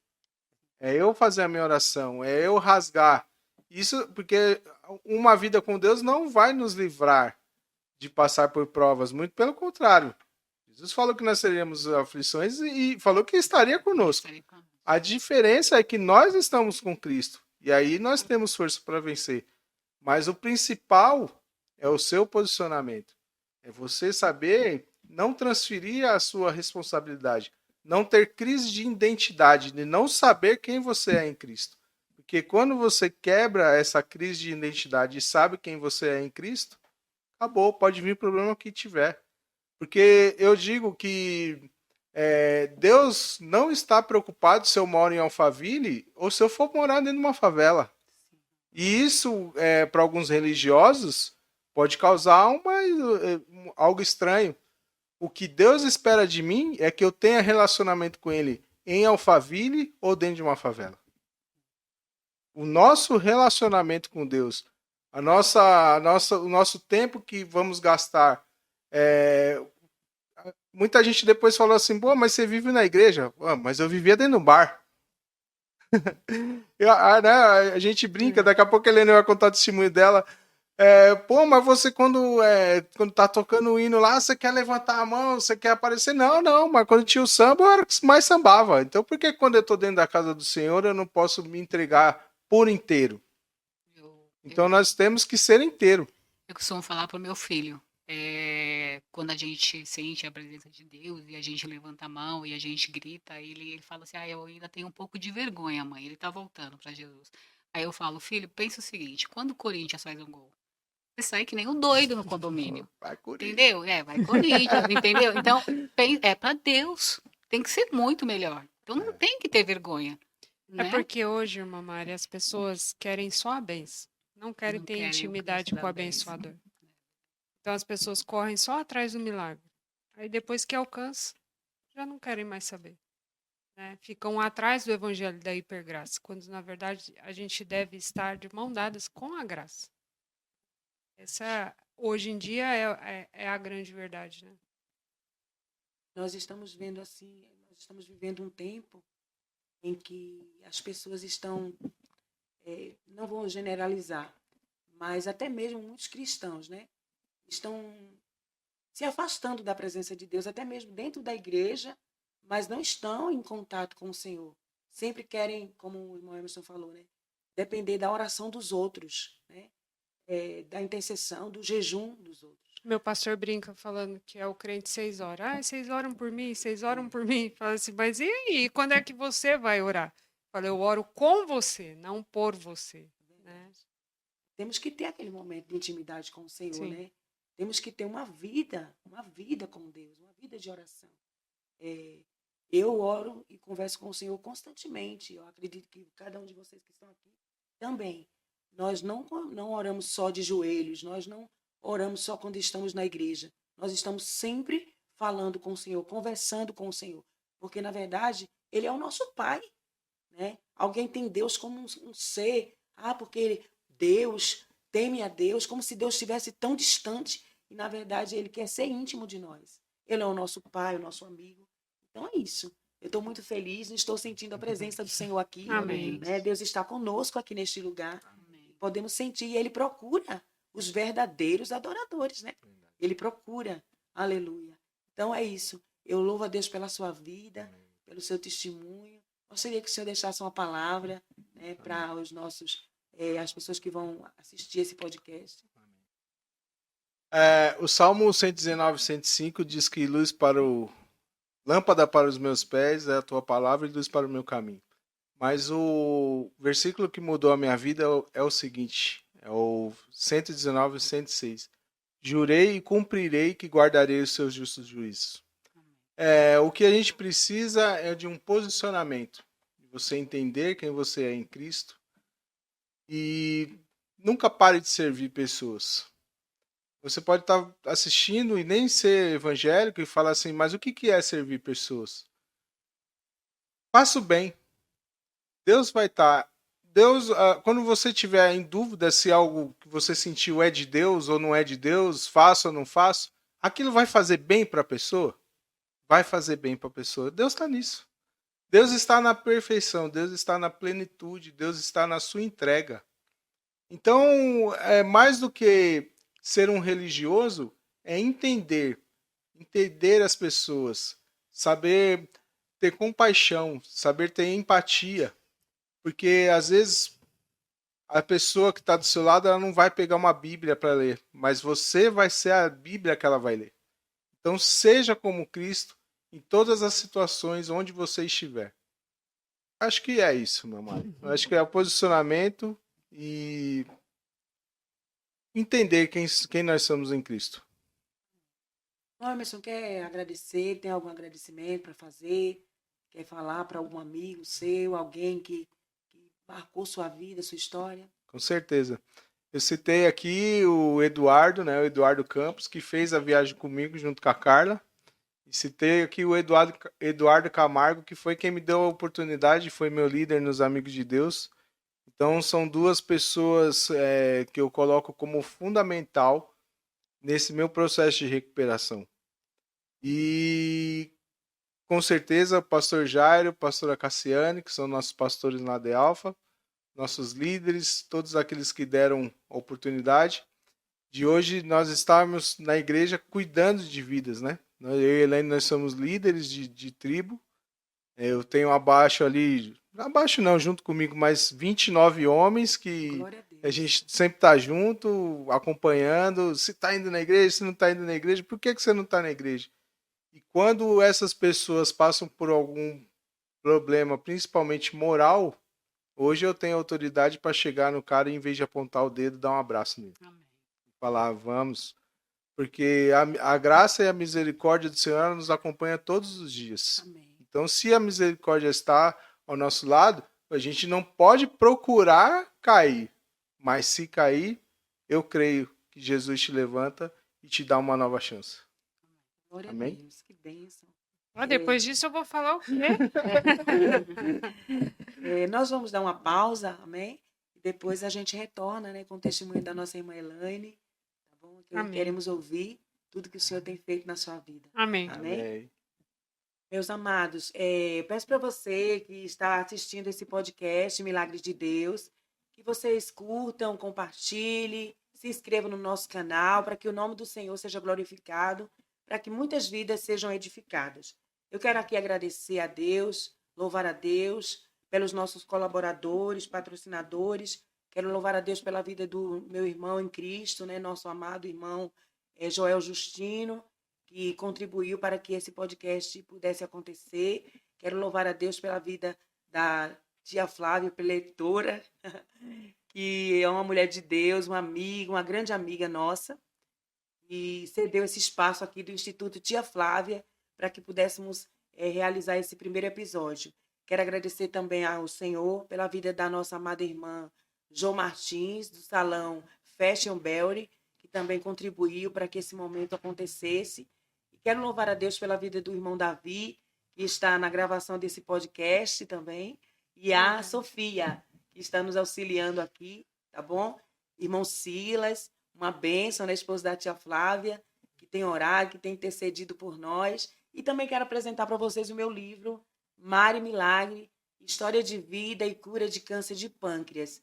é eu fazer a minha oração, é eu rasgar. Isso porque uma vida com Deus não vai nos livrar de passar por provas, muito pelo contrário. Jesus falou que nós teríamos aflições e falou que estaria conosco. A diferença é que nós estamos com Cristo e aí nós temos força para vencer. Mas o principal é o seu posicionamento. É você saber não transferir a sua responsabilidade, não ter crise de identidade, de não saber quem você é em Cristo. Porque quando você quebra essa crise de identidade e sabe quem você é em Cristo, acabou, pode vir o problema que tiver. Porque eu digo que Deus não está preocupado se eu moro em Alphaville ou se eu for morar dentro de uma favela. E isso, para alguns religiosos, Pode causar algo estranho. O que Deus espera de mim é que eu tenha relacionamento com Ele em Alphaville ou dentro de uma favela. O nosso relacionamento com Deus, o nosso tempo que vamos gastar. Muita gente depois falou assim, pô, mas você vive na igreja? Mas eu vivia dentro do bar. Né, a gente brinca, daqui a pouco a Helena vai contar o testemunho dela. Pô, mas você quando tá tocando o hino lá, você quer levantar a mão, você quer aparecer? Não, mas quando tinha o samba, eu era que mais sambava. Então por que quando eu tô dentro da casa do Senhor, eu não posso me entregar por inteiro? Então nós temos que ser inteiro. Eu costumo falar pro meu filho, quando a gente sente a presença de Deus e a gente levanta a mão e a gente grita, ele fala assim, eu ainda tenho um pouco de vergonha, mãe, ele tá voltando para Jesus. Aí eu falo, filho, pensa o seguinte, quando o Corinthians faz um gol, você sai que nem um doido no condomínio. Vai, Corinthians. Entendeu? Vai Corinthians, entendeu? Então, é para Deus. Tem que ser muito melhor. Então não tem que ter vergonha. É Né? porque hoje, irmã Mari, as pessoas querem só a bênção. Não querem Não ter querem o intimidade Cristo com da o bênção. abençoador. Então as pessoas correm só atrás do milagre. Aí depois que alcança, já não querem mais saber. Né? Ficam atrás do evangelho da hipergraça, quando na verdade a gente deve estar de mão dadas com a graça. Essa, hoje em dia, é a grande verdade, né? Nós estamos vendo assim, nós estamos vivendo um tempo em que as pessoas estão, não vou generalizar, mas até mesmo muitos cristãos, né, estão se afastando da presença de Deus, até mesmo dentro da igreja, mas não estão em contato com o Senhor. Sempre querem, como o irmão Emerson falou, né, depender da oração dos outros, né, da intercessão, do jejum dos outros. Meu pastor brinca falando que é o crente 6 horas. Vocês oram por mim, vocês oram por mim. Fala assim, mas e aí? Quando é que você vai orar? Fala, eu oro com você, não por você. Né? Temos que ter aquele momento de intimidade com o Senhor, Sim. né? Temos que ter uma vida com Deus, uma vida de oração. Eu oro e converso com o Senhor constantemente. Eu acredito que cada um de vocês que estão aqui também. Nós não oramos só de joelhos, nós não oramos só quando estamos na igreja. Nós estamos sempre falando com o Senhor, conversando com o Senhor. Porque, na verdade, Ele é o nosso Pai. Né? Alguém tem Deus como um ser. Porque Deus teme a Deus, como se Deus estivesse tão distante. E, na verdade, Ele quer ser íntimo de nós. Ele é o nosso Pai, o nosso amigo. Então, é isso. Eu estou muito feliz, estou sentindo a presença do Senhor aqui. Amém. Né? Deus está conosco aqui neste lugar. Amém. Podemos sentir, e Ele procura os verdadeiros adoradores, né? Ele procura, aleluia. Então é isso. Eu louvo a Deus pela sua vida, pelo seu testemunho. Gostaria que o Senhor deixasse uma palavra, né, para os nossos, as pessoas que vão assistir esse podcast. O Salmo 119, 105 diz que lâmpada para os meus pés é a tua palavra e luz para o meu caminho. Mas o versículo que mudou a minha vida é o seguinte, é o 119, 106. Jurei e cumprirei que guardarei os seus justos juízos. O que a gente precisa é de um posicionamento. Você entender quem você é em Cristo e nunca pare de servir pessoas. Você pode estar assistindo e nem ser evangélico e falar assim, mas o que é servir pessoas? Faça o bem. Deus vai estar... quando você estiver em dúvida se algo que você sentiu é de Deus ou não é de Deus, faço ou não faço, aquilo vai fazer bem para a pessoa? Vai fazer bem para a pessoa. Deus está nisso. Deus está na perfeição, Deus está na plenitude, Deus está na sua entrega. Então, mais do que ser um religioso, é entender as pessoas, saber ter compaixão, saber ter empatia. Porque, às vezes, a pessoa que está do seu lado ela não vai pegar uma Bíblia para ler, mas você vai ser a Bíblia que ela vai ler. Então, seja como Cristo em todas as situações onde você estiver. Acho que é isso, meu mano. Acho que é o posicionamento e entender quem nós somos em Cristo. Emerson, quer agradecer? Tem algum agradecimento para fazer? Quer falar para algum amigo seu, alguém que marcou sua vida, sua história? Com certeza. Eu citei aqui o Eduardo, né? O Eduardo Campos, que fez a viagem comigo junto com a Carla. E citei aqui o Eduardo Camargo, que foi quem me deu a oportunidade, foi meu líder nos Amigos de Deus. Então, são duas pessoas que eu coloco como fundamental nesse meu processo de recuperação. E com certeza, o pastor Jairo, pastora Cassiane, que são nossos pastores na De Alfa, nossos líderes, todos aqueles que deram oportunidade de hoje nós estarmos na igreja cuidando de vidas, né? Eu e a Elaine, nós somos líderes de tribo. Eu tenho abaixo ali, abaixo não, junto comigo, mais 29 homens que Glória a a Deus. gente sempre está junto, acompanhando. Se está indo na igreja, se não está indo na igreja, por que você não está na igreja? E quando essas pessoas passam por algum problema, principalmente moral, hoje eu tenho autoridade para chegar no cara e, em vez de apontar o dedo, dar um abraço nele. Amém. Falar, vamos. Porque a graça e a misericórdia do Senhor nos acompanha todos os dias. Amém. Então, se a misericórdia está ao nosso lado, a gente não pode procurar cair. Mas se cair, eu creio que Jesus te levanta e te dá uma nova chance. Glória Amém? a Deus. Que bênção. Depois disso eu vou falar o quê? Nós vamos dar uma pausa, amém? E depois a gente retorna, né, com o testemunho da nossa irmã Elaine, tá bom? Que Amém. queremos ouvir tudo que o Senhor tem feito na sua vida. Amém. Amém? Amém. Meus amados, peço para você que está assistindo esse podcast Milagres de Deus, que vocês curtam, compartilhem, se inscrevam no nosso canal, para que o nome do Senhor seja glorificado, para que muitas vidas sejam edificadas. Eu quero aqui agradecer a Deus, louvar a Deus pelos nossos colaboradores, patrocinadores. Quero louvar a Deus pela vida do meu irmão em Cristo, né? Nosso amado irmão Joel Justino, que contribuiu para que esse podcast pudesse acontecer. Quero louvar a Deus pela vida da tia Flávia, preletora, que é uma mulher de Deus, uma amiga, uma grande amiga nossa, e cedeu esse espaço aqui do Instituto Tia Flávia para que pudéssemos realizar esse primeiro episódio. Quero agradecer também ao Senhor pela vida da nossa amada irmã Jo Martins, do Salão Fashion Belly, que também contribuiu para que esse momento acontecesse. E quero louvar a Deus pela vida do irmão Davi, que está na gravação desse podcast também, e a Sofia, que está nos auxiliando aqui, tá bom? Irmão Silas, uma bênção, né, esposa da tia Flávia, que tem orado, que tem intercedido por nós. E também quero apresentar para vocês o meu livro, Mari Milagre, História de Vida e Cura de Câncer de Pâncreas.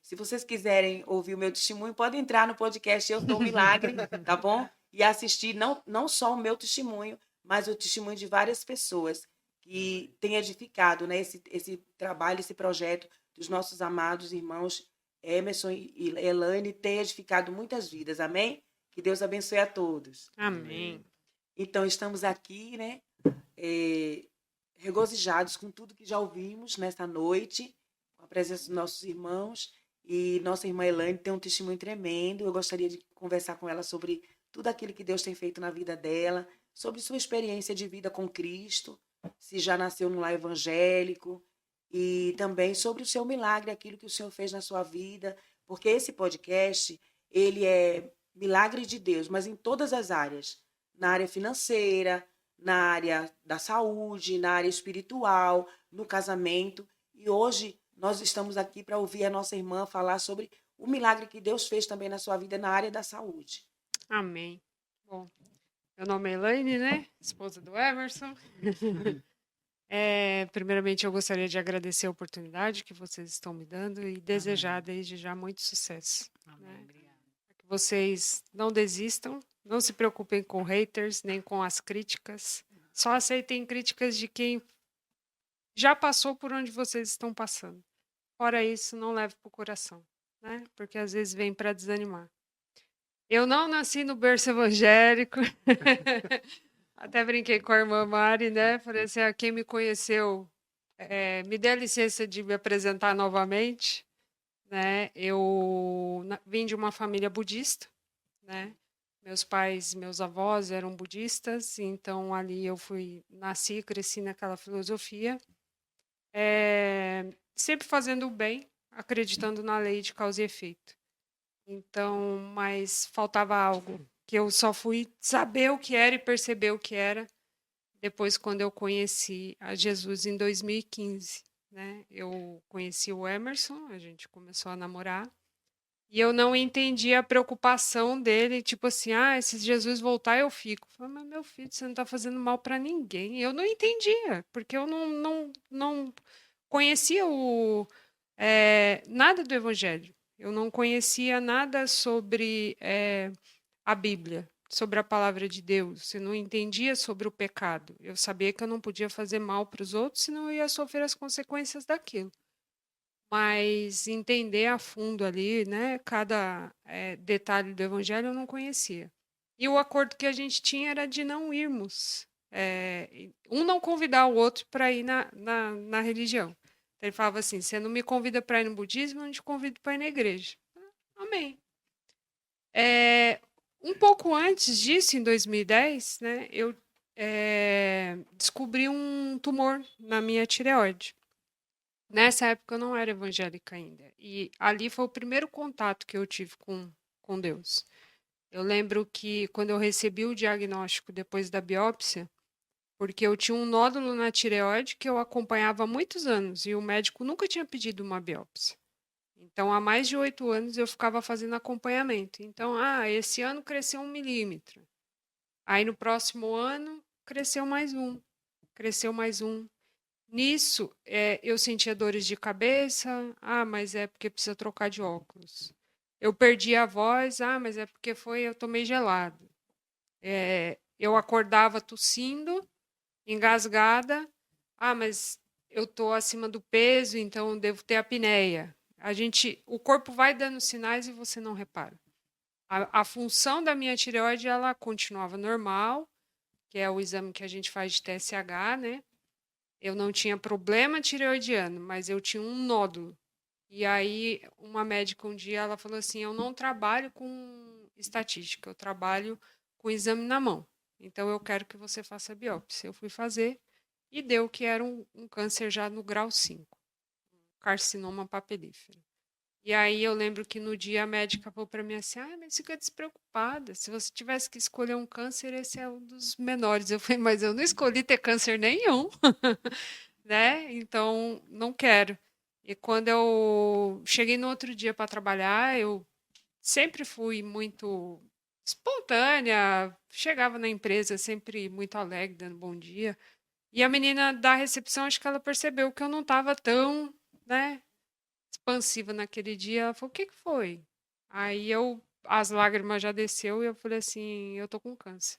Se vocês quiserem ouvir o meu testemunho, podem entrar no podcast Eu Sou Milagre, tá bom? E assistir não só o meu testemunho, mas o testemunho de várias pessoas que têm edificado, né, esse trabalho, esse projeto dos nossos amados irmãos Emerson e Elaine, tem edificado muitas vidas, amém? Que Deus abençoe a todos. Amém. Então, estamos aqui, né, regozijados com tudo que já ouvimos nesta noite, com a presença dos nossos irmãos, e nossa irmã Elaine tem um testemunho tremendo. Eu gostaria de conversar com ela sobre tudo aquilo que Deus tem feito na vida dela, sobre sua experiência de vida com Cristo, se já nasceu num lar evangélico, e também sobre o seu milagre, aquilo que o Senhor fez na sua vida, porque esse podcast, ele é milagre de Deus, mas em todas as áreas, na área financeira, na área da saúde, na área espiritual, no casamento. E hoje nós estamos aqui para ouvir a nossa irmã falar sobre o milagre que Deus fez também na sua vida na área da saúde. Amém. Bom, meu nome é Elaine, né? Esposa do Emerson. Primeiramente, eu gostaria de agradecer a oportunidade que vocês estão me dando e desejar desde já muito sucesso. Amém. Obrigada. Que vocês não desistam, não se preocupem com haters, nem com as críticas. Só aceitem críticas de quem já passou por onde vocês estão passando. Fora isso, não leve para o coração, né? Porque às vezes vem para desanimar. Eu não nasci no berço evangélico. Até brinquei com a irmã Mari, né? Falei assim, quem me conheceu, me dê licença de me apresentar novamente, né? Eu vim de uma família budista, né? Meus pais, meus avós eram budistas, então ali eu nasci e cresci naquela filosofia, sempre fazendo o bem, acreditando na lei de causa e efeito. Então, mas faltava algo que eu só fui saber o que era e perceber o que era depois quando eu conheci a Jesus em 2015, né? Eu conheci o Emerson, a gente começou a namorar. E eu não entendi a preocupação dele, tipo assim, ah, se Jesus voltar eu fico. Eu falei, mas meu filho, você não está fazendo mal para ninguém. Eu não entendia, porque eu não conhecia nada do Evangelho. Eu não conhecia nada sobre a Bíblia, sobre a palavra de Deus. Eu não entendia sobre o pecado. Eu sabia que eu não podia fazer mal para os outros, senão eu ia sofrer as consequências daquilo. Mas entender a fundo ali, né, cada detalhe do Evangelho eu não conhecia. E o acordo que a gente tinha era de não irmos, um não convidar o outro para ir na religião. Então, ele falava assim: você não me convida para ir no budismo, eu não te convido para ir na igreja. Amém. Um pouco antes disso, em 2010, né, eu descobri um tumor na minha tireoide. Nessa época eu não era evangélica ainda. E ali foi o primeiro contato que eu tive com Deus. Eu lembro que quando eu recebi o diagnóstico depois da biópsia, porque eu tinha um nódulo na tireoide que eu acompanhava há muitos anos e o médico nunca tinha pedido uma biópsia. Então, há mais de 8 anos eu ficava fazendo acompanhamento. Então, esse ano cresceu 1 milímetro. Aí no próximo ano cresceu mais um. Nisso, eu sentia dores de cabeça. Mas é porque precisa trocar de óculos. Eu perdi a voz. Mas é porque eu tomei gelado. Eu acordava tossindo, engasgada. Mas eu tô acima do peso, então eu devo ter apneia. O corpo vai dando sinais e você não repara. A função da minha tireoide, ela continuava normal, que é o exame que a gente faz de TSH, né? Eu não tinha problema tireoidiano, mas eu tinha um nódulo. E aí, uma médica um dia, ela falou assim: eu não trabalho com estatística, eu trabalho com exame na mão. Então, eu quero que você faça a biópsia. Eu fui fazer e deu que era um câncer já no grau 5, carcinoma papilífero. E aí eu lembro que no dia a médica falou para mim assim: mas fica despreocupada. Se você tivesse que escolher um câncer, esse é um dos menores. Eu falei: mas eu não escolhi ter câncer nenhum, né? Então não quero. E quando eu cheguei no outro dia para trabalhar, eu sempre fui muito espontânea, chegava na empresa sempre muito alegre, dando bom dia. E a menina da recepção, acho que ela percebeu que eu não estava tão, né, expansiva naquele dia. Ela falou: o que que foi? Aí as lágrimas já desceu e eu falei assim: eu tô com câncer.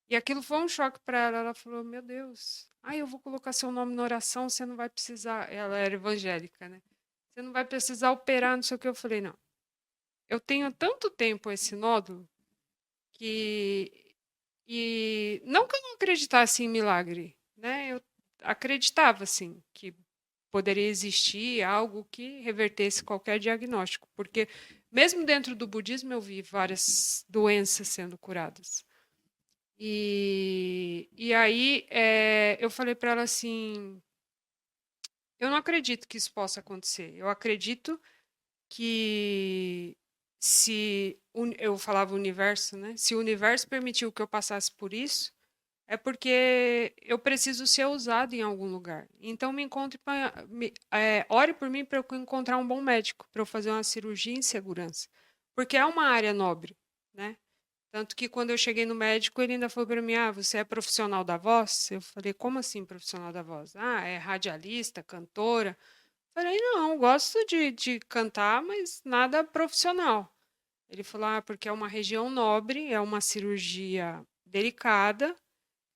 E aquilo foi um choque para ela. Ela falou: meu Deus, eu vou colocar seu nome na oração, você não vai precisar. Ela era evangélica, né? Você não vai precisar operar, não sei o que. Eu falei: não, eu tenho tanto tempo esse nódulo que. E não que eu não acreditasse em milagre, né? Eu acreditava, assim, que poderia existir algo que revertesse qualquer diagnóstico, porque mesmo dentro do budismo eu vi várias doenças sendo curadas. E aí eu falei para ela assim: eu não acredito que isso possa acontecer. Eu acredito que eu falava universo, né? Se o universo permitiu que eu passasse por isso, é porque eu preciso ser usado em algum lugar. Então ore por mim para eu encontrar um bom médico para eu fazer uma cirurgia em segurança, porque é uma área nobre, né? Tanto que quando eu cheguei no médico, ele ainda falou para mim: você é profissional da voz? Eu falei: como assim profissional da voz? É radialista, cantora? Falei: não, gosto de cantar, mas nada profissional. Ele falou: porque é uma região nobre, é uma cirurgia delicada.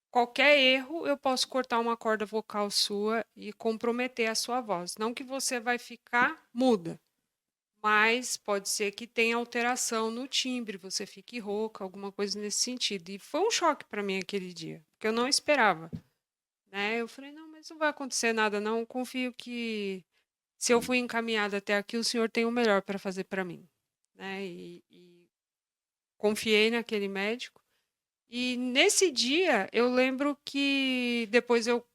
Qualquer erro, eu posso cortar uma corda vocal sua e comprometer a sua voz. Não que você vai ficar muda, mas pode ser que tenha alteração no timbre, você fique rouca, alguma coisa nesse sentido. E foi um choque para mim aquele dia, porque eu não esperava, né? Eu falei: não, mas não vai acontecer nada, não. Eu confio que se eu fui encaminhada até aqui, o senhor tem o melhor para fazer para mim, né? E confiei naquele médico. E nesse dia, eu lembro que depois eu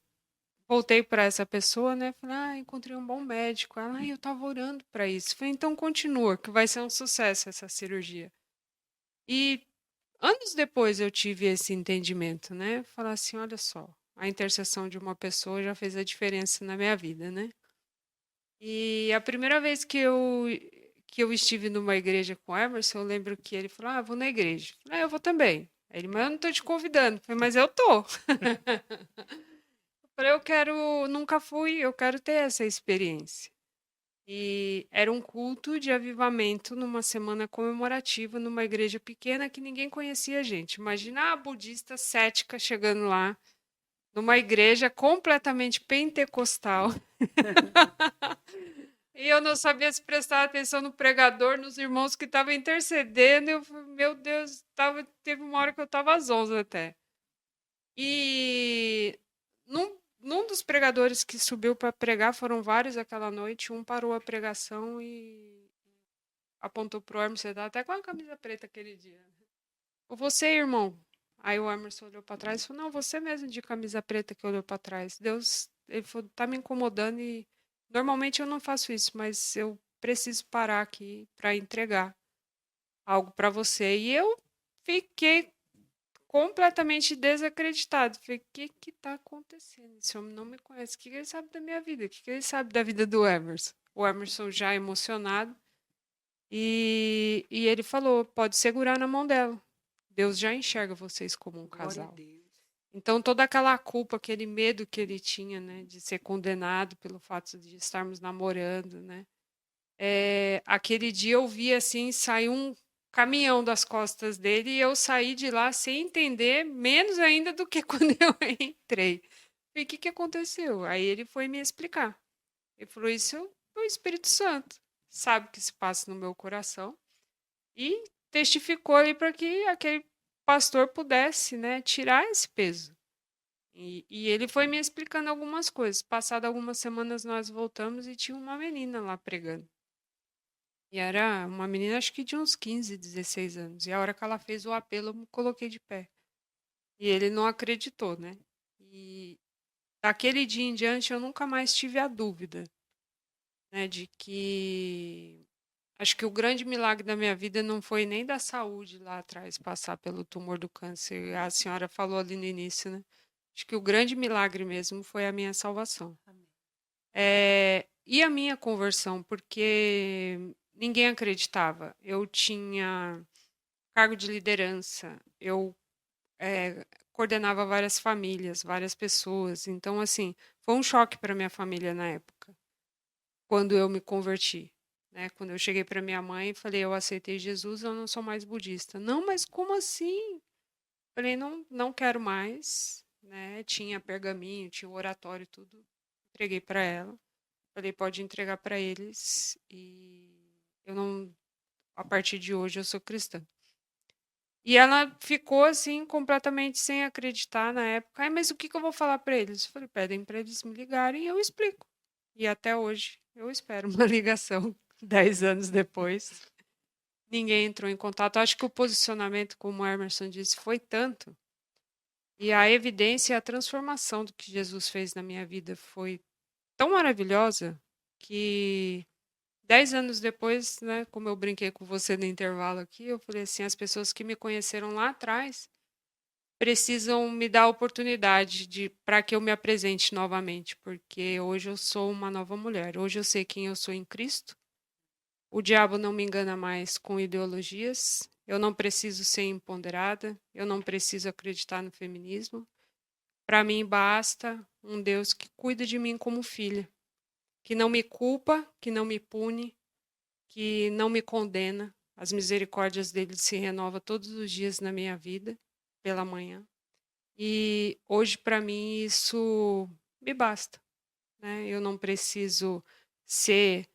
voltei para essa pessoa, né? Falei, encontrei um bom médico. Ela, eu estava orando para isso. Falei, então continua, que vai ser um sucesso essa cirurgia. E anos depois eu tive esse entendimento, né? Falar assim, olha só, a intercessão de uma pessoa já fez a diferença na minha vida, né? E a primeira vez que eu estive numa igreja com o Emerson, eu lembro que ele falou, eu vou na igreja. Eu falei, eu vou também. Aí ele, mas eu não tô te convidando. Eu falei, mas eu tô. Eu falei, eu quero, nunca fui, eu quero ter essa experiência. E era um culto de avivamento numa semana comemorativa numa igreja pequena que ninguém conhecia a gente. Imagina a budista cética chegando lá, numa igreja completamente pentecostal. E eu não sabia se prestar atenção no pregador, nos irmãos que estavam intercedendo. Eu, meu Deus, teve uma hora que eu estava às 11 até. E num dos pregadores que subiu para pregar, foram vários aquela noite, um parou a pregação e apontou pro Emerson, você tá até com a camisa preta aquele dia. Você, irmão. Aí o Emerson olhou para trás e falou, não, você mesmo de camisa preta que olhou para trás. Deus, ele falou, tá me incomodando e normalmente eu não faço isso, mas eu preciso parar aqui para entregar algo para você. E eu fiquei completamente desacreditado. Falei, o que que tá acontecendo? Esse homem não me conhece. O que que ele sabe da minha vida? O que que ele sabe da vida do Emerson? O Emerson já emocionado. E ele falou, pode segurar na mão dela. Deus já enxerga vocês como um Glória a casal. Deus. Então, toda aquela culpa, aquele medo que ele tinha, né, de ser condenado pelo fato de estarmos namorando, né, aquele dia eu vi assim, saiu um caminhão das costas dele e eu saí de lá sem entender, menos ainda do que quando eu entrei. Falei, o que que aconteceu? Aí ele foi me explicar. Ele falou, isso é o Espírito Santo, sabe o que se passa no meu coração e testificou ali para que aquele pastor pudesse, né, tirar esse peso. E ele foi me explicando algumas coisas. Passado algumas semanas nós voltamos e tinha uma menina lá pregando. E era uma menina, acho que de uns 15, 16 anos. E a hora que ela fez o apelo, eu me coloquei de pé. E ele não acreditou, né? E daquele dia em diante eu nunca mais tive a dúvida, né, de que acho que o grande milagre da minha vida não foi nem da saúde lá atrás, passar pelo tumor do câncer. A senhora falou ali no início, né? Acho que o grande milagre mesmo foi a minha salvação. Amém. E a minha conversão, porque ninguém acreditava. Eu tinha cargo de liderança, eu coordenava várias famílias, várias pessoas. Então, assim, foi um choque para minha família na época, quando eu me converti. Né? Quando eu cheguei para minha mãe e falei, eu aceitei Jesus, eu não sou mais budista. Não, mas como assim? Falei, não, não quero mais. Né? Tinha pergaminho, tinha o oratório, tudo. Entreguei para ela. Falei, pode entregar para eles. E eu não, a partir de hoje, eu sou cristã. E ela ficou assim, completamente sem acreditar na época. Ai, mas o que que eu vou falar para eles? Eu falei, pedem para eles me ligarem e eu explico. E até hoje eu espero uma ligação 10 anos depois. Ninguém entrou em contato. Acho que o posicionamento, como o Emerson disse, foi tanto. E a evidência e a transformação do que Jesus fez na minha vida foi tão maravilhosa que 10 anos depois, né, como eu brinquei com você no intervalo aqui, eu falei assim, as pessoas que me conheceram lá atrás precisam me dar a oportunidade para que eu me apresente novamente, porque hoje eu sou uma nova mulher. Hoje eu sei quem eu sou em Cristo. O diabo não me engana mais com ideologias. Eu não preciso ser empoderada. Eu não preciso acreditar no feminismo. Para mim basta um Deus que cuida de mim como filha, que não me culpa, que não me pune, que não me condena. As misericórdias dele se renovam todos os dias na minha vida, pela manhã. E hoje, para mim, isso me basta. Né? Eu não preciso ser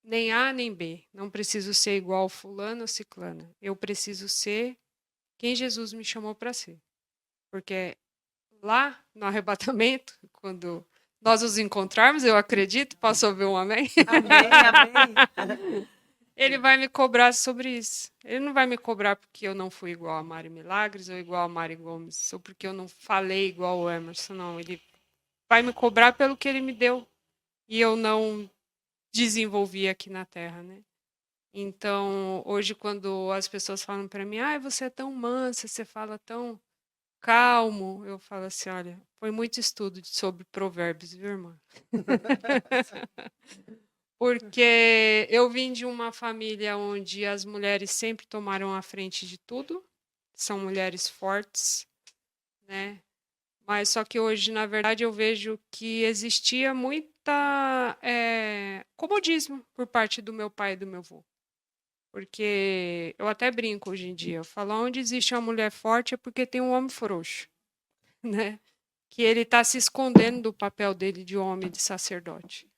nem A nem B. Não preciso ser igual fulano ou ciclana. Eu preciso ser quem Jesus me chamou para ser. Porque lá no arrebatamento, quando nós nos encontrarmos, eu acredito, posso ouvir um amém? Amém, amém. Ele vai me cobrar sobre isso. Ele não vai me cobrar porque eu não fui igual a Mari Milagres ou igual a Mari Gomes, ou porque eu não falei igual o Emerson, não. Ele vai me cobrar pelo que ele me deu e eu não desenvolvi aqui na Terra, né? Então, hoje, quando as pessoas falam para mim, ah, você é tão mansa, você fala tão calmo, eu falo assim, olha, foi muito estudo sobre provérbios, viu, irmã? Porque eu vim de uma família onde as mulheres sempre tomaram a frente de tudo, são mulheres fortes, né? Mas só que hoje, na verdade, eu vejo que existia muita comodismo por parte do meu pai e do meu avô. Porque eu até brinco hoje em dia, eu falo, onde existe uma mulher forte é porque tem um homem frouxo, né? Que ele está se escondendo do papel dele de homem, de sacerdote.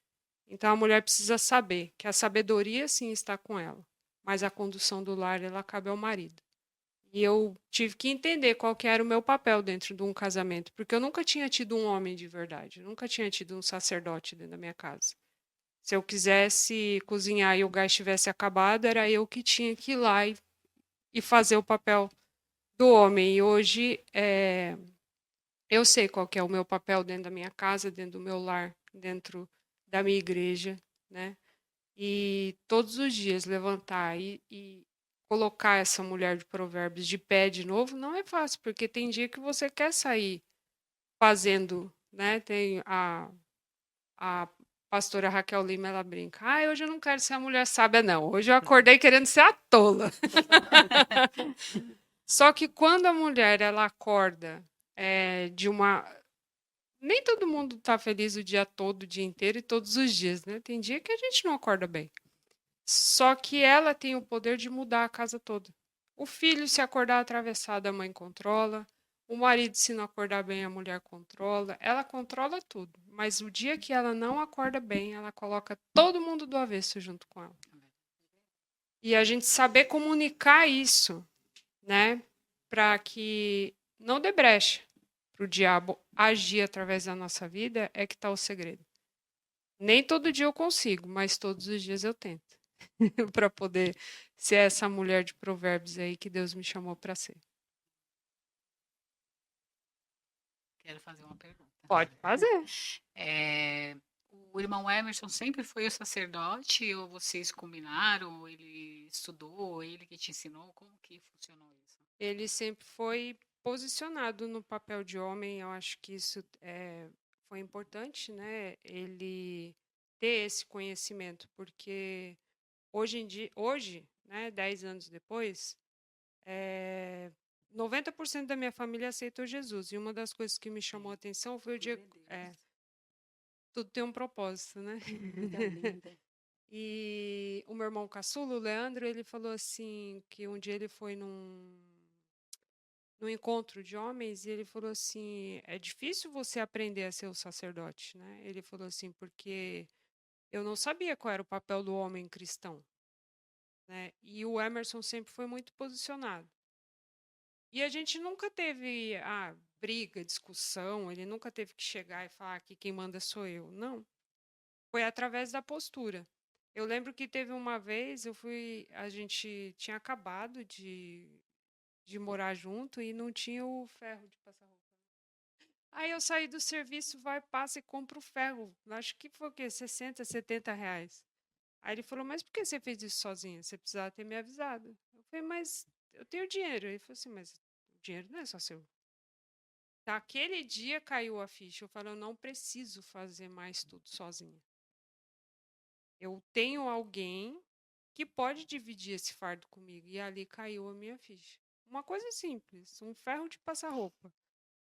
Então a mulher precisa saber que a sabedoria sim está com ela, mas a condução do lar ela cabe ao marido. E eu tive que entender qual que era o meu papel dentro de um casamento, porque eu nunca tinha tido um homem de verdade, eu nunca tinha tido um sacerdote dentro da minha casa. Se eu quisesse cozinhar e o gás tivesse acabado, era eu que tinha que ir lá e fazer o papel do homem. E hoje eu sei qual que é o meu papel dentro da minha casa, dentro do meu lar, dentro da minha igreja, né? E todos os dias levantar e colocar essa mulher de provérbios de pé de novo não é fácil, porque tem dia que você quer sair fazendo, né? Tem a pastora Raquel Lima, ela brinca. Ah, hoje eu não quero ser a mulher sábia, não. Hoje eu acordei querendo ser a tola. Só que quando a mulher ela acorda de uma. Nem todo mundo está feliz o dia todo, o dia inteiro e todos os dias, né? Tem dia que a gente não acorda bem. Só que ela tem o poder de mudar a casa toda. O filho, se acordar atravessado, a mãe controla. O marido, se não acordar bem, a mulher controla. Ela controla tudo. Mas o dia que ela não acorda bem, ela coloca todo mundo do avesso junto com ela. E a gente saber comunicar isso, né? Para que não dê brecha para o diabo agir através da nossa vida, é que está o segredo. Nem todo dia eu consigo, mas todos os dias eu tento. Para poder ser essa mulher de provérbios aí que Deus me chamou para ser. Quero fazer uma pergunta. Pode fazer. O irmão Emerson sempre foi o sacerdote ou vocês combinaram, ou ele estudou, ou ele que te ensinou? Como que funcionou isso? Ele sempre foi posicionado no papel de homem. Eu acho que isso foi importante, né? Ele ter esse conhecimento, porque hoje em dia, né, 10 anos depois, 90% da minha família aceitou Jesus. E uma das coisas que me chamou a atenção foi o dia. Tudo tem um propósito, né? E o meu irmão caçula, o Leandro, ele falou assim, que um dia ele foi num encontro de homens e ele falou assim, é difícil você aprender a ser o sacerdote, né? Ele falou assim, porque eu não sabia qual era o papel do homem cristão, né? E o Emerson sempre foi muito posicionado. E a gente nunca teve briga, discussão, ele nunca teve que chegar e falar que quem manda sou eu. Não. Foi através da postura. Eu lembro que teve uma vez, a gente tinha acabado de morar junto e não tinha o ferro de passar roupa. Aí eu saí do serviço, passa e compra o ferro. Acho que foi o quê? 60, 70 reais. Aí ele falou, mas por que você fez isso sozinha? Você precisava ter me avisado. Eu falei, mas eu tenho dinheiro. Ele falou assim, mas o dinheiro não é só seu. Naquele dia caiu a ficha. Eu falei, eu não preciso fazer mais tudo sozinha. Eu tenho alguém que pode dividir esse fardo comigo. E ali caiu a minha ficha. Uma coisa simples, um ferro de passar roupa.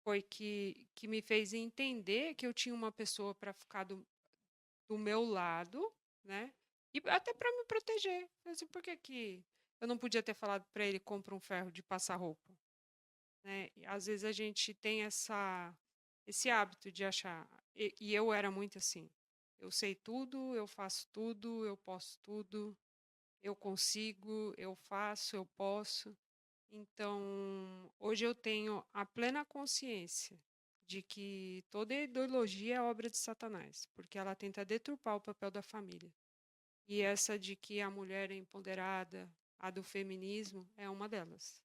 Foi que me fez entender que eu tinha uma pessoa para ficar do meu lado, né? E até para me proteger. Assim, por que eu não podia ter falado para ele compra um ferro de passar roupa? Né? E, às vezes a gente tem esse hábito de achar. E eu era muito assim. Eu sei tudo, eu faço tudo, eu posso tudo, eu consigo, eu faço, eu posso. Então, hoje eu tenho a plena consciência de que toda ideologia é obra de Satanás, porque ela tenta deturpar o papel da família. E essa de que a mulher é empoderada, a do feminismo, é uma delas.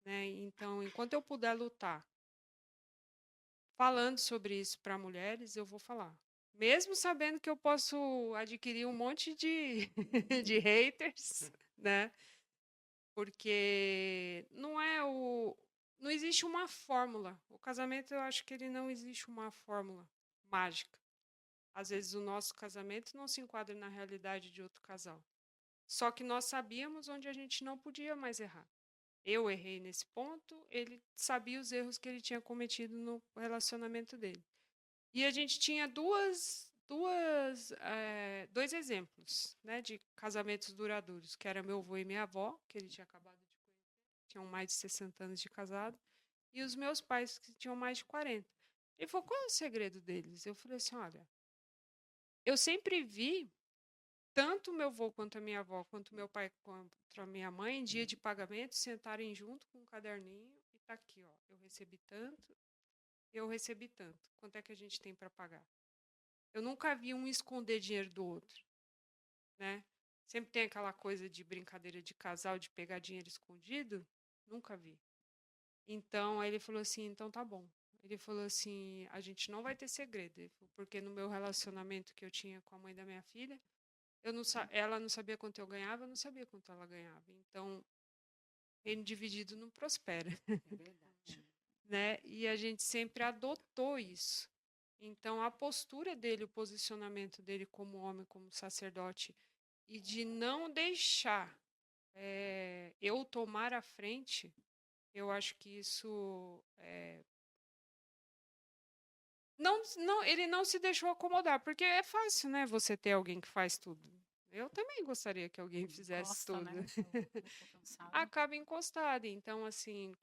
Né? Então, enquanto eu puder lutar falando sobre isso para mulheres, eu vou falar. Mesmo sabendo que eu posso adquirir um monte de, de haters, né? Porque não existe uma fórmula. O casamento, eu acho que ele não existe uma fórmula mágica. Às vezes o nosso casamento não se enquadra na realidade de outro casal. Só que nós sabíamos onde a gente não podia mais errar. Eu errei nesse ponto, ele sabia os erros que ele tinha cometido no relacionamento dele. E a gente tinha dois exemplos, né, de casamentos duradouros, que era meu avô e minha avó, que ele tinha acabado de conhecer, tinham mais de 60 anos de casado, e os meus pais, que tinham mais de 40. Ele falou, qual é o segredo deles? Eu falei assim, olha, eu sempre vi tanto meu avô quanto a minha avó, quanto meu pai quanto a minha mãe, em dia de pagamento, sentarem junto com um caderninho e tá aqui, ó, eu recebi tanto, eu recebi tanto. Quanto é que a gente tem para pagar? Eu nunca vi um esconder dinheiro do outro, né? Sempre tem aquela coisa de brincadeira de casal, de pegar dinheiro escondido. Nunca vi. Então, aí ele falou assim, então tá bom. Ele falou assim, a gente não vai ter segredo. Ele falou, porque no meu relacionamento que eu tinha com a mãe da minha filha, ela não sabia quanto eu ganhava, eu não sabia quanto ela ganhava. Então, reino dividido não prospera. É verdade. Né? E a gente sempre adotou isso. Então, a postura dele, o posicionamento dele como homem, como sacerdote, e de não deixar eu tomar a frente, eu acho que isso ele não se deixou acomodar, porque é fácil, né? Você ter alguém que faz tudo. Eu também gostaria que alguém fizesse Gosta, tudo. né? Eu tô cansada. Acaba encostada. Então, assim,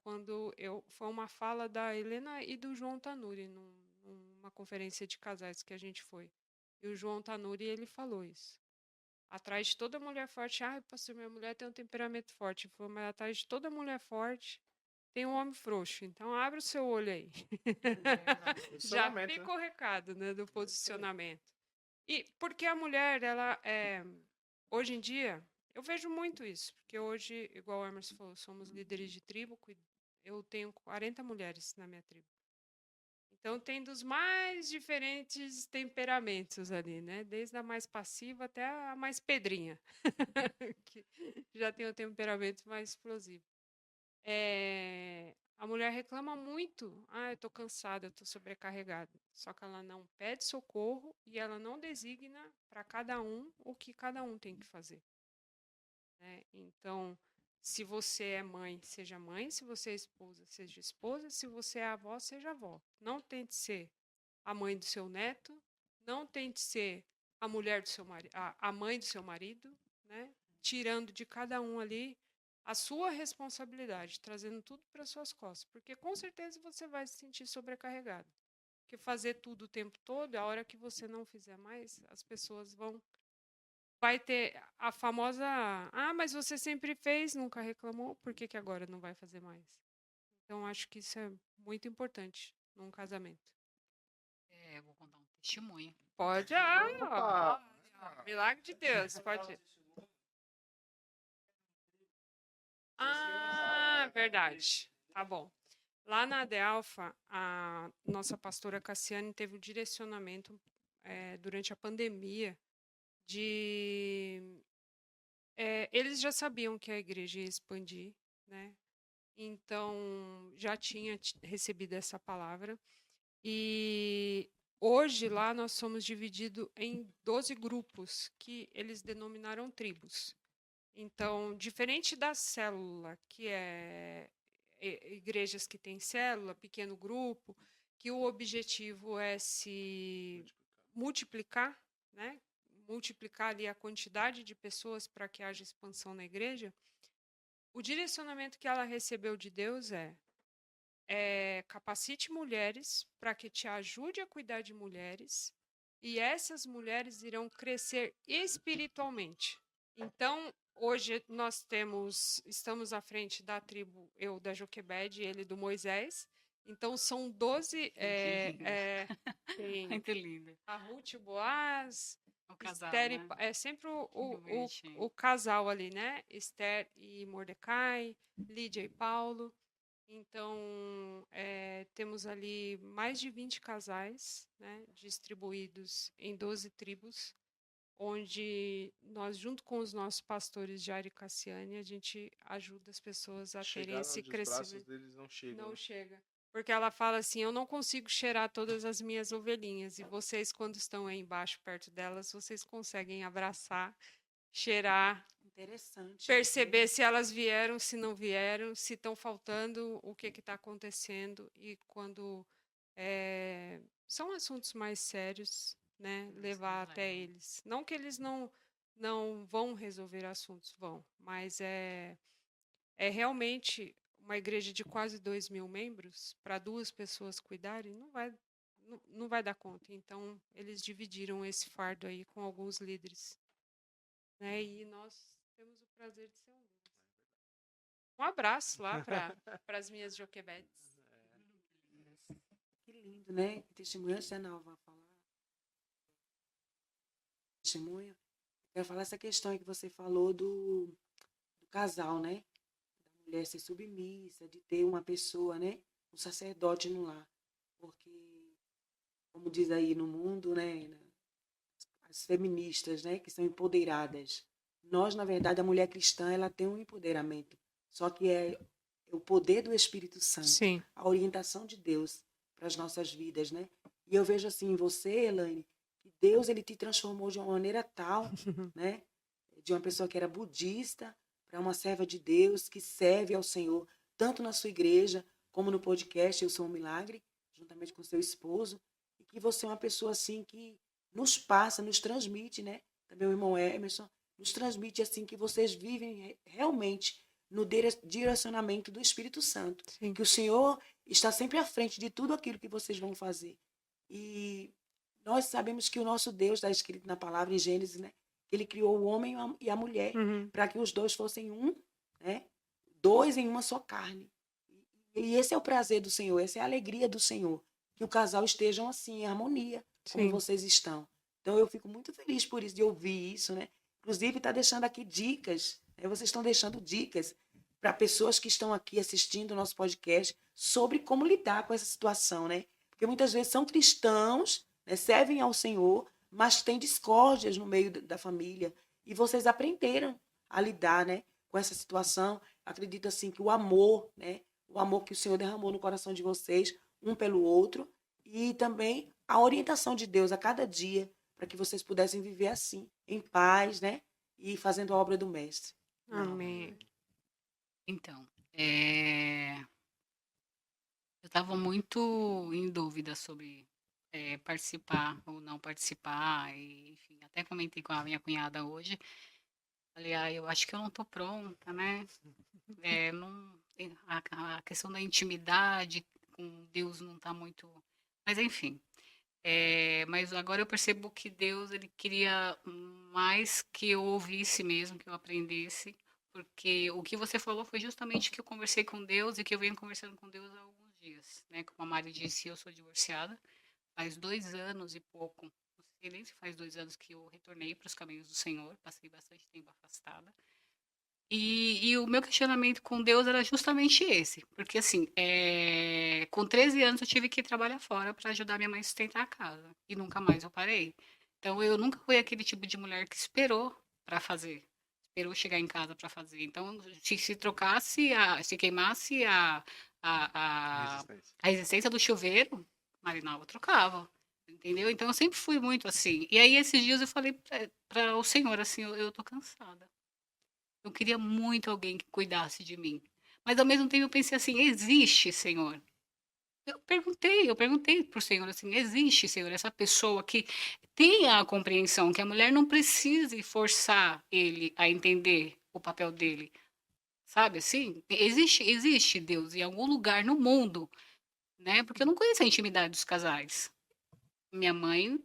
foi uma fala da Helena e do João Tanuri numa conferência de casais que a gente foi. E o João Tanuri, ele falou isso. Atrás de toda mulher forte, pastor, minha mulher tem um temperamento forte. Ele falou, mas atrás de toda mulher forte tem um homem frouxo. Então, abre o seu olho aí. Já Posicionamento, fica né? o recado, né, do posicionamento. E porque a mulher, hoje em dia, eu vejo muito isso, porque hoje, igual o Emerson falou, somos líderes de tribo, eu tenho 40 mulheres na minha tribo. Então, tem dos mais diferentes temperamentos ali, né? Desde a mais passiva até a mais pedrinha, que já tem um temperamento mais explosivo. A mulher reclama muito. Eu estou cansada, eu estou sobrecarregada. Só que ela não pede socorro e ela não designa para cada um o que cada um tem que fazer. Né? Então, se você é mãe, seja mãe. Se você é esposa, seja esposa. Se você é avó, seja avó. Não tente ser a mãe do seu neto. Não tente ser a mulher do seu marido, a mãe do seu marido, né? Tirando de cada um ali a sua responsabilidade, trazendo tudo para suas costas, porque com certeza você vai se sentir sobrecarregado. Porque fazer tudo o tempo todo, a hora que você não fizer mais, as pessoas vai ter a famosa, mas você sempre fez, nunca reclamou, por que agora não vai fazer mais? Então acho que isso é muito importante num casamento. Eu vou contar um testemunho. Pode, Opa! milagre de Deus, pode. Verdade. Tá bom. Lá na Adelfa, a nossa pastora Cassiane teve o direcionamento durante a pandemia de... eles já sabiam que a igreja ia expandir, né? Então, já tinha recebido essa palavra. E hoje lá nós somos divididos em 12 grupos, que eles denominaram tribos. Então, diferente da célula, que é igrejas que têm célula, pequeno grupo, que o objetivo é se multiplicar, né? Multiplicar ali a quantidade de pessoas para que haja expansão na igreja. O direcionamento que ela recebeu de Deus capacite mulheres para que te ajude a cuidar de mulheres e essas mulheres irão crescer espiritualmente. Então, hoje nós estamos à frente da tribo, eu da Joquebede e ele do Moisés. Então, são 12... Muito linda. A Ruth, o Boaz, O casal, Esther, né? é sempre Muito bonitinho. o casal ali, né? Esther e Mordecai, Lídia e Paulo. Então, temos ali mais de 20 casais, né, distribuídos em 12 tribos, onde nós, junto com os nossos pastores Jair e Cassiane, a gente ajuda as pessoas a terem Chegaram esse onde os braços crescimento. deles não chegam, Não né? chega. Porque ela fala assim: eu não consigo cheirar todas as minhas ovelhinhas. E vocês, quando estão aí embaixo, perto delas, vocês conseguem abraçar, cheirar, Interessante. perceber se elas vieram, se não vieram, se estão faltando, o que está acontecendo. E quando são assuntos mais sérios, né, levar até levam. eles. Não que eles não vão resolver assuntos, vão, mas é realmente uma igreja de quase 2.000 membros, para 2 pessoas cuidarem, não vai dar conta. Então, eles dividiram esse fardo aí com alguns líderes, né? E nós temos o prazer de ser um deles. Um abraço lá para as minhas joquebetes. Que lindo, né? Que testemunho. Antes da Nalva falar, testemunho, eu quero falar essa questão aí que você falou do casal, né? Da mulher ser submissa, de ter uma pessoa, né? Um sacerdote no lar. Porque, como diz aí no mundo, né? As feministas, né? Que são empoderadas. Nós, na verdade, a mulher cristã, ela tem um empoderamento. Só que é o poder do Espírito Santo, Sim. a orientação de Deus para as nossas vidas, né? E eu vejo assim em você, Elaine, que Deus ele te transformou de uma maneira tal, né? De uma pessoa que era budista para uma serva de Deus que serve ao Senhor, tanto na sua igreja como no podcast Eu Sou um Milagre, juntamente com seu esposo, e que você é uma pessoa assim que nos passa, nos transmite, né? Também o irmão Emerson nos transmite assim que vocês vivem realmente no direcionamento do Espírito Santo, Sim. que o Senhor está sempre à frente de tudo aquilo que vocês vão fazer. E nós sabemos que o nosso Deus, está escrito na palavra em Gênesis, né? Que ele criou o homem e a mulher Uhum. para que os dois fossem um, né? 2 em uma só carne. E esse é o prazer do Senhor, essa é a alegria do Senhor, que o casal estejam assim, em harmonia, como Sim. vocês estão. Então eu fico muito feliz por isso, de ouvir isso, né? Inclusive está deixando aqui dicas, né? Vocês estão deixando dicas para pessoas que estão aqui assistindo o nosso podcast sobre como lidar com essa situação, né? Porque muitas vezes são cristãos, né? Servem ao Senhor, mas tem discórdias no meio da família. E vocês aprenderam a lidar, né, com essa situação. Acredito assim que o amor, né, o amor que o Senhor derramou no coração de vocês, um pelo outro, e também a orientação de Deus a cada dia, para que vocês pudessem viver assim, em paz, né, e fazendo a obra do Mestre. Amém. Então, eu estava muito em dúvida sobre participar ou não participar, e, enfim, até comentei com a minha cunhada hoje. Falei, eu acho que eu não estou pronta, né? Não, a questão da intimidade com Deus não está muito. Mas, enfim. Mas agora eu percebo que Deus ele queria mais que eu ouvisse mesmo, que eu aprendesse, porque o que você falou foi justamente que eu conversei com Deus e que eu venho conversando com Deus há alguns dias, né? Como a Mari disse, eu sou divorciada, faz 2 anos e pouco, não sei nem se faz 2 anos que eu retornei para os caminhos do Senhor, passei bastante tempo afastada. E o meu questionamento com Deus era justamente esse, porque assim, com 13 anos eu tive que trabalhar fora para ajudar minha mãe a sustentar a casa, e nunca mais eu parei. Então eu nunca fui aquele tipo de mulher que esperou para fazer, esperou chegar em casa para fazer. Então se trocasse, se queimasse Resistência. a resistência do chuveiro, Marinalva trocava, entendeu? Então eu sempre fui muito assim. E aí esses dias eu falei para o Senhor assim, eu tô cansada. Eu queria muito alguém que cuidasse de mim. Mas ao mesmo tempo eu pensei assim, existe, Senhor? Eu perguntei para o Senhor assim, existe, Senhor, essa pessoa que tenha a compreensão, que a mulher não precise forçar ele a entender o papel dele. Sabe assim? Existe Deus em algum lugar no mundo, né? Porque eu não conheço a intimidade dos casais. Minha mãe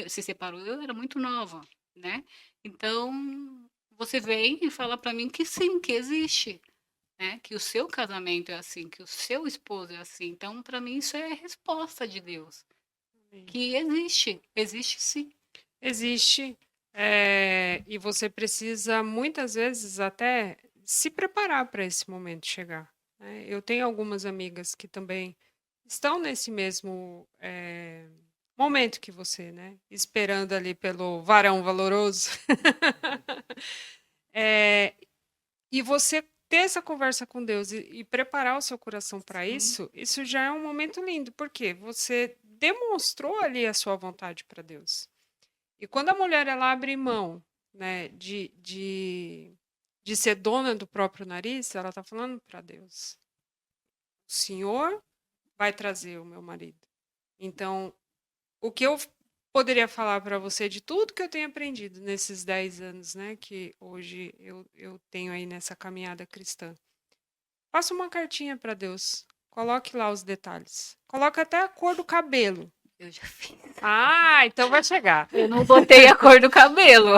se separou, eu era muito nova, né? Então, você vem e fala para mim que sim, que existe, né? Que o seu casamento é assim, que o seu esposo é assim. Então, para mim, isso é resposta de Deus. Que existe sim. Existe, e você precisa muitas vezes até se preparar para esse momento chegar, né? Eu tenho algumas amigas que também estão nesse mesmo momento que você, né? Esperando ali pelo varão valoroso. É, e você ter essa conversa com Deus e preparar o seu coração para isso já é um momento lindo, porque você demonstrou ali a sua vontade para Deus. E quando a mulher ela abre mão, né, de ser dona do próprio nariz, ela está falando para Deus: o Senhor vai trazer o meu marido. Então, o que eu poderia falar para você de tudo que eu tenho aprendido nesses 10 anos, né, que hoje eu tenho aí nessa caminhada cristã? Faça uma cartinha para Deus. Coloque lá os detalhes. Coloque até a cor do cabelo. Eu já fiz. Ah, então vai chegar. Eu não botei a cor do cabelo.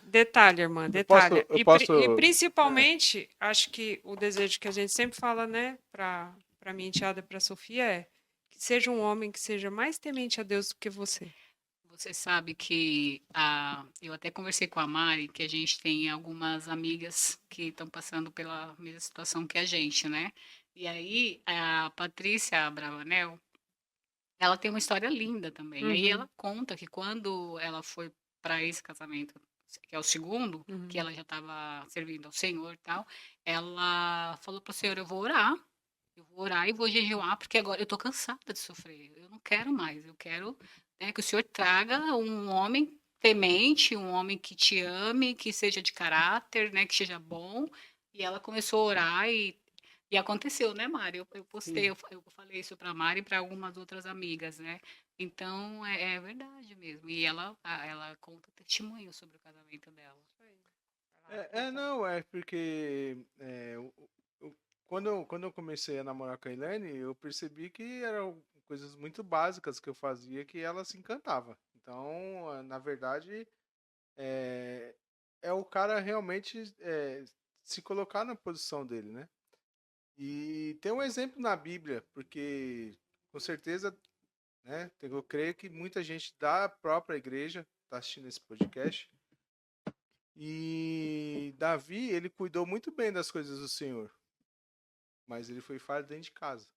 Detalhe, irmã, Eu detalhe. posso, eu posso. E principalmente, acho que o desejo que a gente sempre fala, né, para minha enteada, para Sofia, é que seja um homem que seja mais temente a Deus do que você. Você sabe que eu até conversei com a Mari, que a gente tem algumas amigas que estão passando pela mesma situação que a gente, né? E aí, a Patrícia Abravanel, ela tem uma história linda também. Aí ela conta que quando ela foi para esse casamento, que é o segundo, que ela já estava servindo ao Senhor e tal, ela falou para o Senhor: eu vou orar e vou jejuar, porque agora eu estou cansada de sofrer. Eu não quero mais. Eu quero, né, que o Senhor traga um homem temente, um homem que te ame, que seja de caráter, né, que seja bom. E ela começou a orar e aconteceu, né, Mari? Eu postei, eu falei isso para a Mari e para algumas outras amigas, né? Então, é verdade mesmo. E ela conta testemunho sobre o casamento dela. Não, é porque quando eu comecei a namorar com a Elaine, eu percebi que eram coisas muito básicas que eu fazia que ela se encantava. Então, na verdade, é o cara realmente se colocar na posição dele, né? E tem um exemplo na Bíblia, porque com certeza, né, eu creio que muita gente da própria igreja está assistindo esse podcast. E Davi, ele cuidou muito bem das coisas do Senhor, mas ele foi falho dentro de casa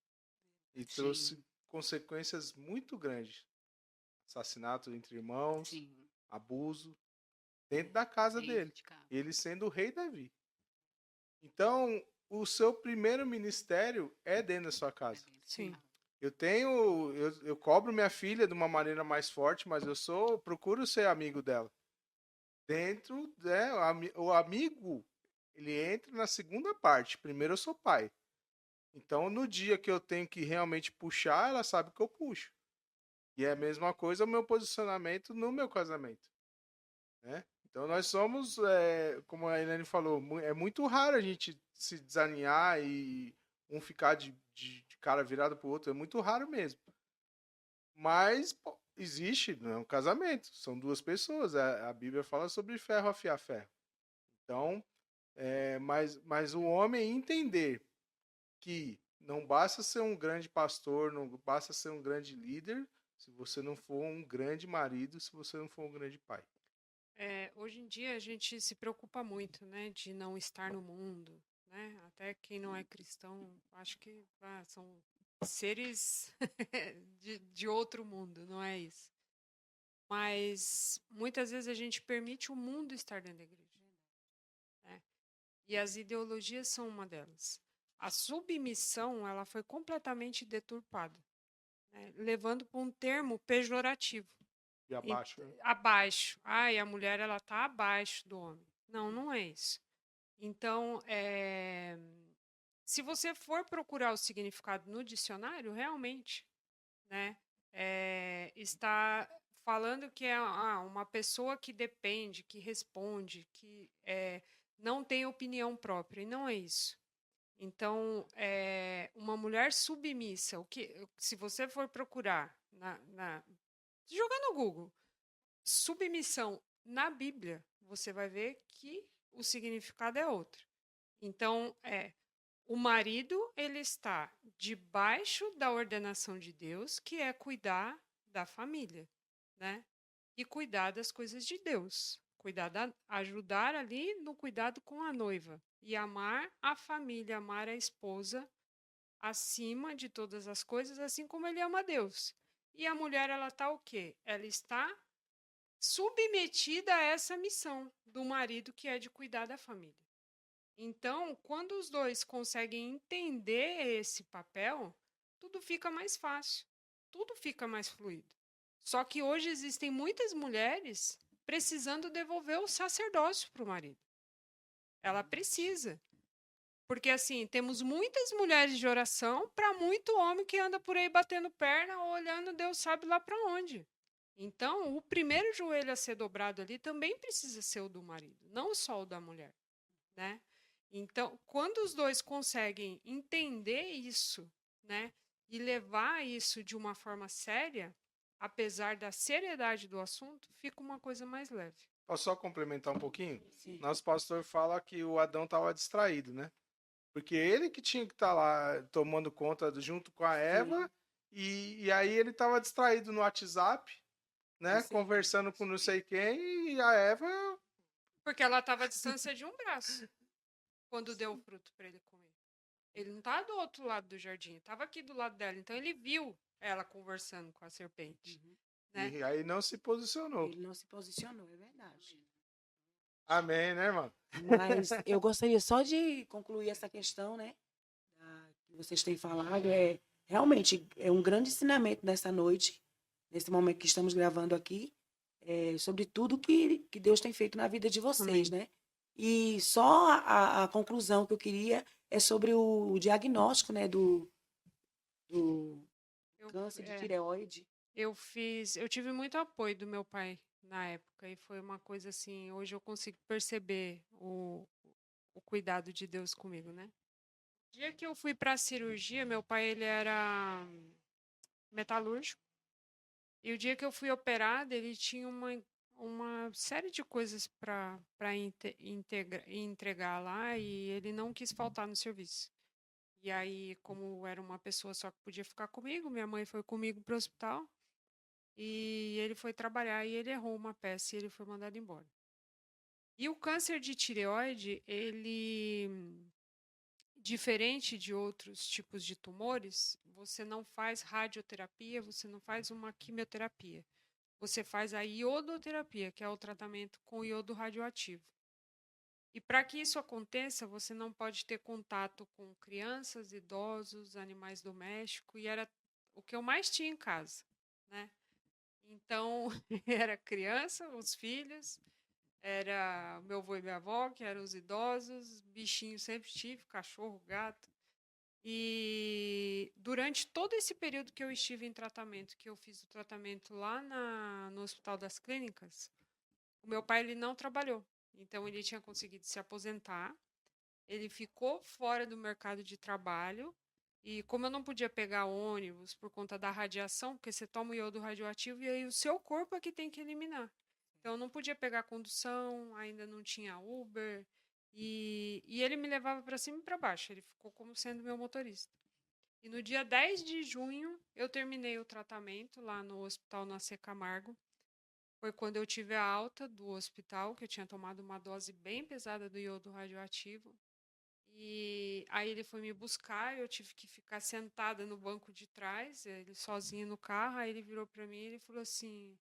e trouxe Sim, consequências muito grandes. Assassinato entre irmãos, sim. abuso dentro da casa Dentro dele, de casa. ele sendo o rei Davi. Então, o seu primeiro ministério é dentro da sua casa. Sim. Eu cobro minha filha de uma maneira mais forte, mas procuro ser amigo dela. Dentro, né, o amigo, ele entra na segunda parte. Primeiro eu sou pai. Então, no dia que eu tenho que realmente puxar, ela sabe que eu puxo. E é a mesma coisa o meu posicionamento no meu casamento, né? Então, nós somos, como a Helene falou, é muito raro a gente se desalinhar e um ficar de cara virado pro outro. É muito raro mesmo. Mas pô, existe, não é um casamento. São duas pessoas. A Bíblia fala sobre ferro afiar ferro. Então, mas o homem entender que não basta ser um grande pastor, não basta ser um grande líder, se você não for um grande marido, se você não for um grande pai. Hoje em dia a gente se preocupa muito, né, de não estar no mundo, né? Até quem não é cristão, acho que são seres de outro mundo, não é isso? Mas muitas vezes a gente permite o mundo estar dentro da igreja, né? E as ideologias são uma delas. A submissão, ela foi completamente deturpada, né, levando para um termo pejorativo. E abaixo, né? Abaixo. Ai, a mulher ela está abaixo do homem. Não, não é isso. Então, se você for procurar o significado no dicionário, realmente, né, está falando que é uma pessoa que depende, que responde, que não tem opinião própria. E não é isso. Então, uma mulher submissa, se você for procurar jogar no Google, submissão na Bíblia, você vai ver que o significado é outro. Então, o marido ele está debaixo da ordenação de Deus, que é cuidar da família, né? E cuidar das coisas de Deus, ajudar ali no cuidado com a noiva e amar a família, amar a esposa acima de todas as coisas, assim como ele ama a Deus. E a mulher, ela está o quê? Ela está submetida a essa missão do marido, que é de cuidar da família. Então, quando os dois conseguem entender esse papel, tudo fica mais fácil, tudo fica mais fluido. Só que hoje existem muitas mulheres precisando devolver o sacerdócio para o marido. Ela precisa. Porque, assim, temos muitas mulheres de oração para muito homem que anda por aí batendo perna, olhando Deus sabe lá para onde. Então, o primeiro joelho a ser dobrado ali também precisa ser o do marido, não só o da mulher, né? Então, quando os dois conseguem entender isso, né, e levar isso de uma forma séria, apesar da seriedade do assunto, fica uma coisa mais leve. Posso só complementar um pouquinho? Sim. Nosso pastor fala que o Adão estava distraído, né? Porque ele que tinha que estar lá tomando conta junto com a Eva, e aí ele estava distraído no WhatsApp, né? Com Conversando com não sei quem, e a Eva. Porque ela estava à distância de um braço quando deu o fruto para ele comer. Ele não estava do outro lado do jardim, estava aqui do lado dela. Então ele viu ela conversando com a serpente. Né? E aí não se posicionou. Ele não se posicionou, é verdade. Amém, né, irmão? Mas eu gostaria só de concluir essa questão, né? Que vocês têm falado. Realmente é um grande ensinamento nessa noite, nesse momento que estamos gravando aqui, sobre tudo que Deus tem feito na vida de vocês, né? E só a conclusão que eu queria é sobre o diagnóstico, né, do câncer de tireoide. Eu tive muito apoio do meu pai na época, e foi uma coisa assim, hoje eu consigo perceber o cuidado de Deus comigo, né? O dia que eu fui para a cirurgia, meu pai, ele era metalúrgico, e o dia que eu fui operada, ele tinha uma série de coisas para entregar lá, e ele não quis faltar no serviço. E aí, como era uma pessoa só que podia ficar comigo, minha mãe foi comigo para o hospital, e ele foi trabalhar e ele errou uma peça e ele foi mandado embora. E o câncer de tireoide, ele, diferente de outros tipos de tumores, você não faz radioterapia, você não faz uma quimioterapia. Você faz a iodoterapia, que é o tratamento com iodo radioativo. E para que isso aconteça, você não pode ter contato com crianças, idosos, animais domésticos, e era o que eu mais tinha em casa, né? Então, era criança, os filhos, era meu avô e minha avó, que eram os idosos, bichinhos sempre tive, cachorro, gato. E durante todo esse período que eu estive em tratamento, que eu fiz o tratamento lá no Hospital das Clínicas, o meu pai ele não trabalhou. Então, ele tinha conseguido se aposentar, ele ficou fora do mercado de trabalho, e como eu não podia pegar ônibus por conta da radiação, porque você toma o iodo radioativo e aí o seu corpo é que tem que eliminar. Então, eu não podia pegar condução, ainda não tinha Uber, e ele me levava para cima e para baixo, ele ficou como sendo meu motorista. E no dia 10 de junho, eu terminei o tratamento lá no Hospital Nascer Camargo. Foi quando eu tive a alta do hospital, que eu tinha tomado uma dose bem pesada do iodo radioativo. E aí ele foi me buscar, eu tive que ficar sentada no banco de trás, ele sozinho no carro. Aí ele virou para mim e ele falou assim: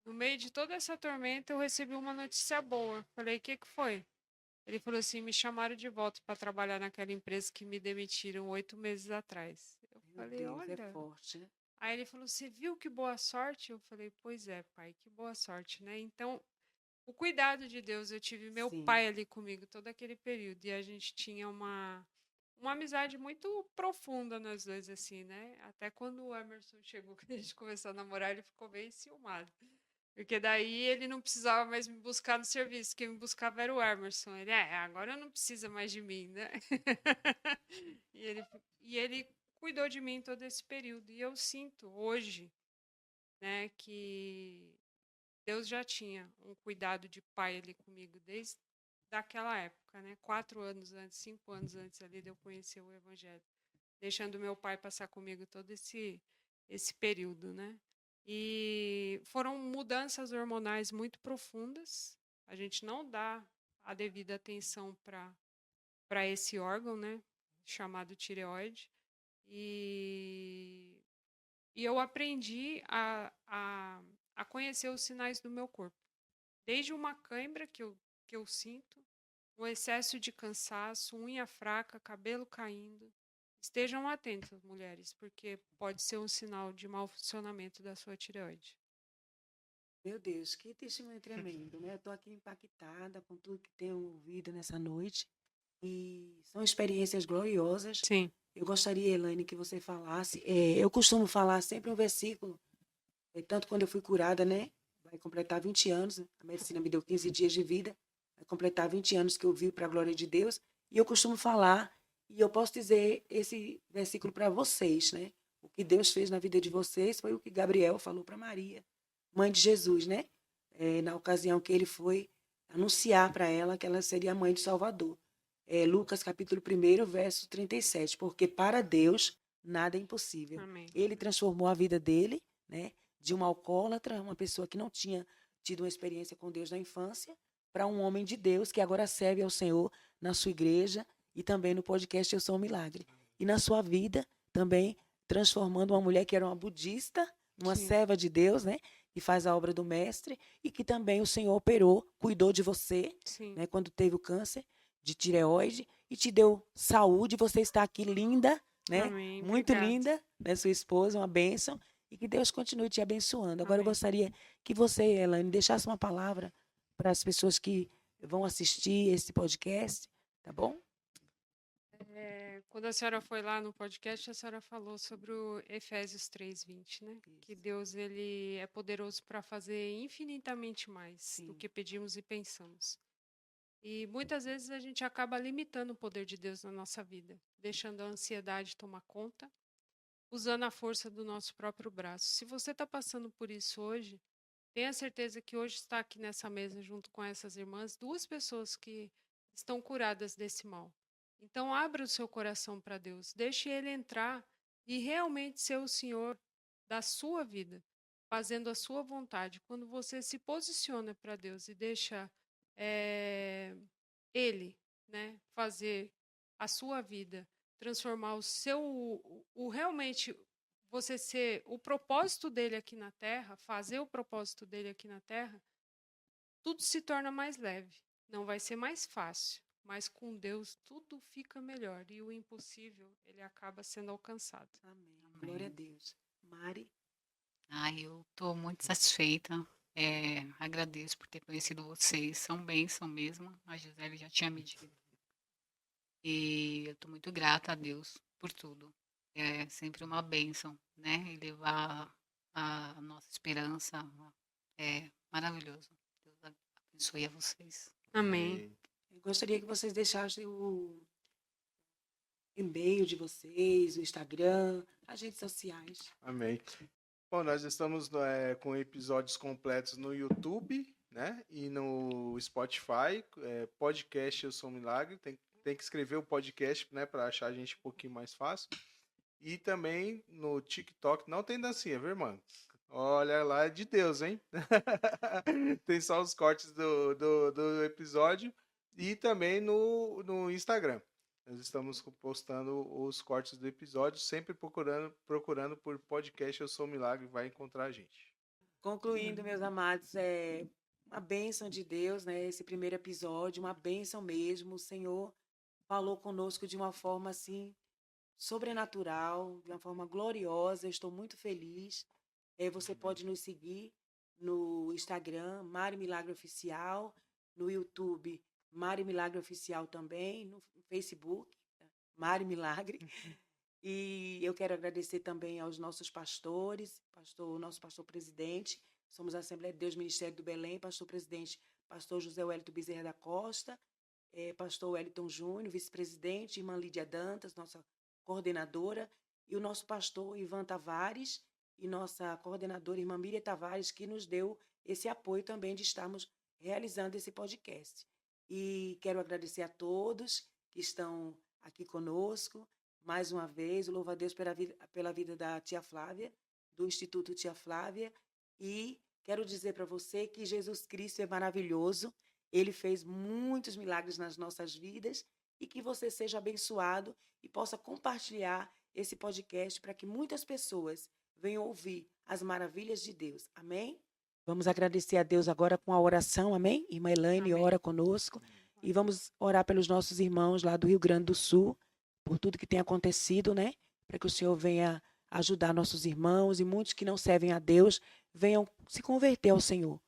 no meio de toda essa tormenta, eu recebi uma notícia boa. Falei: o que foi? Ele falou assim: me chamaram de volta para trabalhar naquela empresa que me demitiram 8 meses atrás. Eu Meu falei: Deus, olha. é forte, né? Aí ele falou: você viu que boa sorte? Eu falei: pois é, pai, que boa sorte, né? Então, o cuidado de Deus, eu tive meu Sim. pai ali comigo todo aquele período, e a gente tinha uma amizade muito profunda nós dois, assim, né? Até quando o Emerson chegou, que a gente começou a namorar, ele ficou bem ciumado. Porque daí ele não precisava mais me buscar no serviço, quem me buscava era o Emerson. Ele, agora não precisa mais de mim, né? e ele cuidou de mim todo esse período. E eu sinto hoje, né, que Deus já tinha um cuidado de pai ali comigo desde daquela época, né? 4 anos antes, 5 anos antes ali de eu conhecer o Evangelho, deixando meu pai passar comigo todo esse período, né? E foram mudanças hormonais muito profundas. A gente não dá a devida atenção para esse órgão, né? Chamado tireoide. E, e eu aprendi a conhecer os sinais do meu corpo. Desde uma cãibra que eu sinto, um excesso de cansaço, unha fraca, cabelo caindo. Estejam atentas, mulheres, porque pode ser um sinal de mau funcionamento da sua tireoide. Meu Deus, que testemunho tremendo, né? Eu estou aqui impactada com tudo que tenho ouvido nessa noite. E são experiências gloriosas. Sim. Eu gostaria, Elaine, que você falasse. Eu costumo falar sempre um versículo, tanto quando eu fui curada, né? Vai completar 20 anos, a medicina me deu 15 dias de vida, vai completar 20 anos que eu vivo para a glória de Deus. E eu costumo falar, e eu posso dizer esse versículo para vocês, né? O que Deus fez na vida de vocês foi o que Gabriel falou para Maria, mãe de Jesus, né? Na ocasião que ele foi anunciar para ela que ela seria a mãe de Salvador. Lucas capítulo 1, verso 37. Porque para Deus nada é impossível. Amém. Ele transformou a vida dele, né? De uma alcoólatra, uma pessoa que não tinha tido uma experiência com Deus na infância, para um homem de Deus que agora serve ao Senhor na sua igreja e também no podcast Eu Sou um Milagre. E na sua vida também transformando uma mulher que era uma budista, uma Sim. serva de Deus, né? Que faz a obra do mestre e que também o Senhor operou, cuidou de você, Sim. né? Quando teve o câncer de tireoide e te deu saúde. Você está aqui linda, né? Amém. Muito Obrigada. linda, né? Sua esposa, uma bênção. E que Deus continue te abençoando. Agora eu Amém. gostaria que você, Elaine, deixasse uma palavra para as pessoas que vão assistir esse podcast, tá bom? Quando a senhora foi lá no podcast, a senhora falou sobre o Efésios 3:20, né? Que Isso. Deus ele é poderoso para fazer infinitamente mais do Sim. que pedimos e pensamos. E muitas vezes a gente acaba limitando o poder de Deus na nossa vida, deixando a ansiedade tomar conta, usando a força do nosso próprio braço. Se você está passando por isso hoje, tenha certeza que hoje está aqui nessa mesa, junto com essas irmãs, 2 pessoas que estão curadas desse mal. Então, abra o seu coração para Deus, deixe Ele entrar e realmente ser o Senhor da sua vida, fazendo a sua vontade. Quando você se posiciona para Deus e deixa Ele, né, fazer a sua vida, transformar realmente você ser o propósito dele aqui na Terra, fazer o propósito dele aqui na Terra, tudo se torna mais leve. Não vai ser mais fácil, mas com Deus tudo fica melhor e o impossível, ele acaba sendo alcançado. Amém. Glória a Deus. Mari? Eu estou muito satisfeita. Agradeço por ter conhecido vocês. São bênção mesmo. A Gisele já tinha me dito. E eu estou muito grata a Deus por tudo. É sempre uma bênção, né? E levar a nossa esperança. É maravilhoso. Deus abençoe a vocês. Amém. Eu gostaria que vocês deixassem o e-mail de vocês, o Instagram, as redes sociais. Amém. Bom, nós estamos com episódios completos no YouTube, né? E no Spotify, podcast Eu Sou um Milagre. Tem que escrever o podcast, né? Para achar a gente um pouquinho mais fácil. E também no TikTok. Não tem dancinha, viu, irmão? Olha lá, é de Deus, hein? Tem só os cortes do episódio. E também no Instagram. Nós estamos postando os cortes do episódio, sempre procurando por podcast Eu Sou um Milagre, vai encontrar a gente. Concluindo, meus amados, é uma bênção de Deus, né? Esse primeiro episódio, uma bênção mesmo. O Senhor falou conosco de uma forma assim sobrenatural, de uma forma gloriosa. Eu estou muito feliz. Você pode nos seguir no Instagram, Mari Milagre Oficial, no YouTube, Mari Milagre Oficial também, no Facebook, Mari Milagre. E eu quero agradecer também aos nossos pastores, nosso pastor presidente, somos a Assembleia de Deus Ministério do Belém, pastor presidente, pastor José Wellington Bezerra da Costa, pastor Wellington Júnior, vice-presidente, irmã Lídia Dantas, nossa coordenadora, e o nosso pastor Ivan Tavares, e nossa coordenadora, irmã Miriam Tavares, que nos deu esse apoio também de estarmos realizando esse podcast. E quero agradecer a todos que estão aqui conosco, mais uma vez, louvo a Deus pela vida da tia Flávia, do Instituto Tia Flávia, e quero dizer para você que Jesus Cristo é maravilhoso, Ele fez muitos milagres nas nossas vidas, e que você seja abençoado e possa compartilhar esse podcast para que muitas pessoas venham ouvir as maravilhas de Deus. Amém? Vamos agradecer a Deus agora com a oração, amém? Irmã Elaine, Amém. ora conosco. E vamos orar pelos nossos irmãos lá do Rio Grande do Sul, por tudo que tem acontecido, né? Para que o Senhor venha ajudar nossos irmãos e muitos que não servem a Deus venham se converter ao Senhor.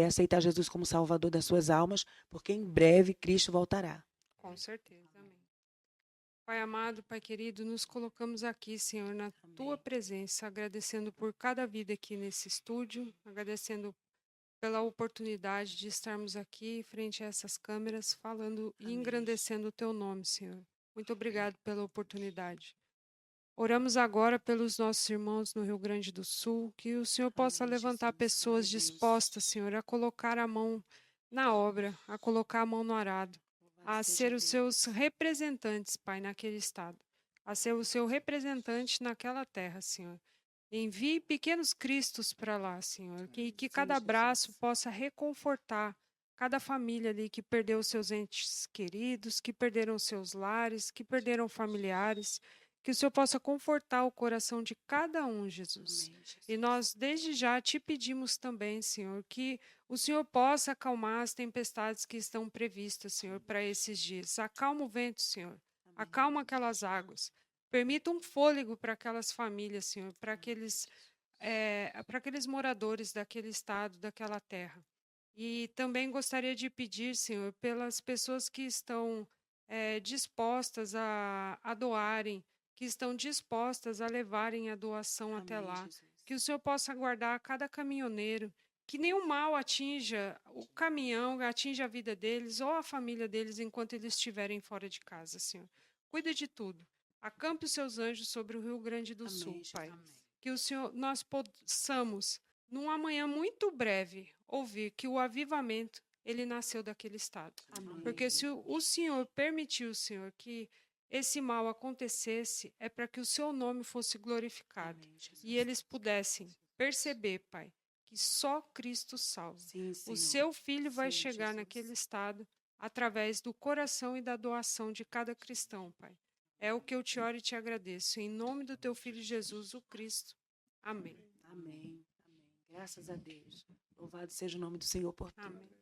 Aceitar Jesus como Salvador das suas almas, porque em breve Cristo voltará. Com certeza, amém. Pai amado, Pai querido, nos colocamos aqui, Senhor, na Tua presença, agradecendo por cada vida aqui nesse estúdio, agradecendo pela oportunidade de estarmos aqui frente a essas câmeras, falando e Amém. engrandecendo o Teu nome, Senhor. Muito obrigado pela oportunidade. Oramos agora pelos nossos irmãos no Rio Grande do Sul, que o Senhor possa Amém, levantar Jesus. pessoas Glória a Deus. dispostas, Senhor, a colocar a mão na obra, a colocar a mão no arado, a Louvado seja ser os Deus. seus representantes, Pai, naquele estado, a ser o seu representante naquela terra, Senhor. Envie pequenos cristos para lá, Senhor, que Sim, cada Jesus. braço possa reconfortar cada família ali que perdeu seus entes queridos, que perderam seus lares, que perderam familiares, que o Senhor possa confortar o coração de cada um, Jesus. Amém, Jesus. E nós, desde já, te pedimos também, Senhor, que o Senhor possa acalmar as tempestades que estão previstas, Senhor, para esses dias. Acalma o vento, Senhor. Amém. Acalma aquelas águas. Permita um fôlego para aquelas famílias, Senhor, para aqueles moradores daquele estado, daquela terra. E também gostaria de pedir, Senhor, pelas pessoas que estão dispostas a doarem, que estão dispostas a levarem a doação até Amém, lá. Jesus. Que o Senhor possa guardar cada caminhoneiro, que nenhum mal atinja o caminhão, atinja a vida deles ou a família deles enquanto eles estiverem fora de casa, Senhor. Cuida de tudo. Acampe os seus anjos sobre o Rio Grande do Amém, Sul, Jesus. Pai. Amém. Que o Senhor, nós possamos, num amanhã muito breve, ouvir que o avivamento, ele nasceu daquele estado. Amém. Porque se o Senhor permitiu, Senhor, que esse mal acontecesse, é para que o seu nome fosse glorificado. Amém, Jesus. E eles pudessem perceber, Pai, que só Cristo salva. Sim, Senhor. O seu filho vai Sim, chegar Jesus. naquele estado através do coração e da doação de cada cristão, Pai. É o que eu te oro e te agradeço. Em nome do teu filho Jesus, o Cristo. Amém. Amém. Amém. Graças a Deus. Louvado seja o nome do Senhor por tudo. Amém.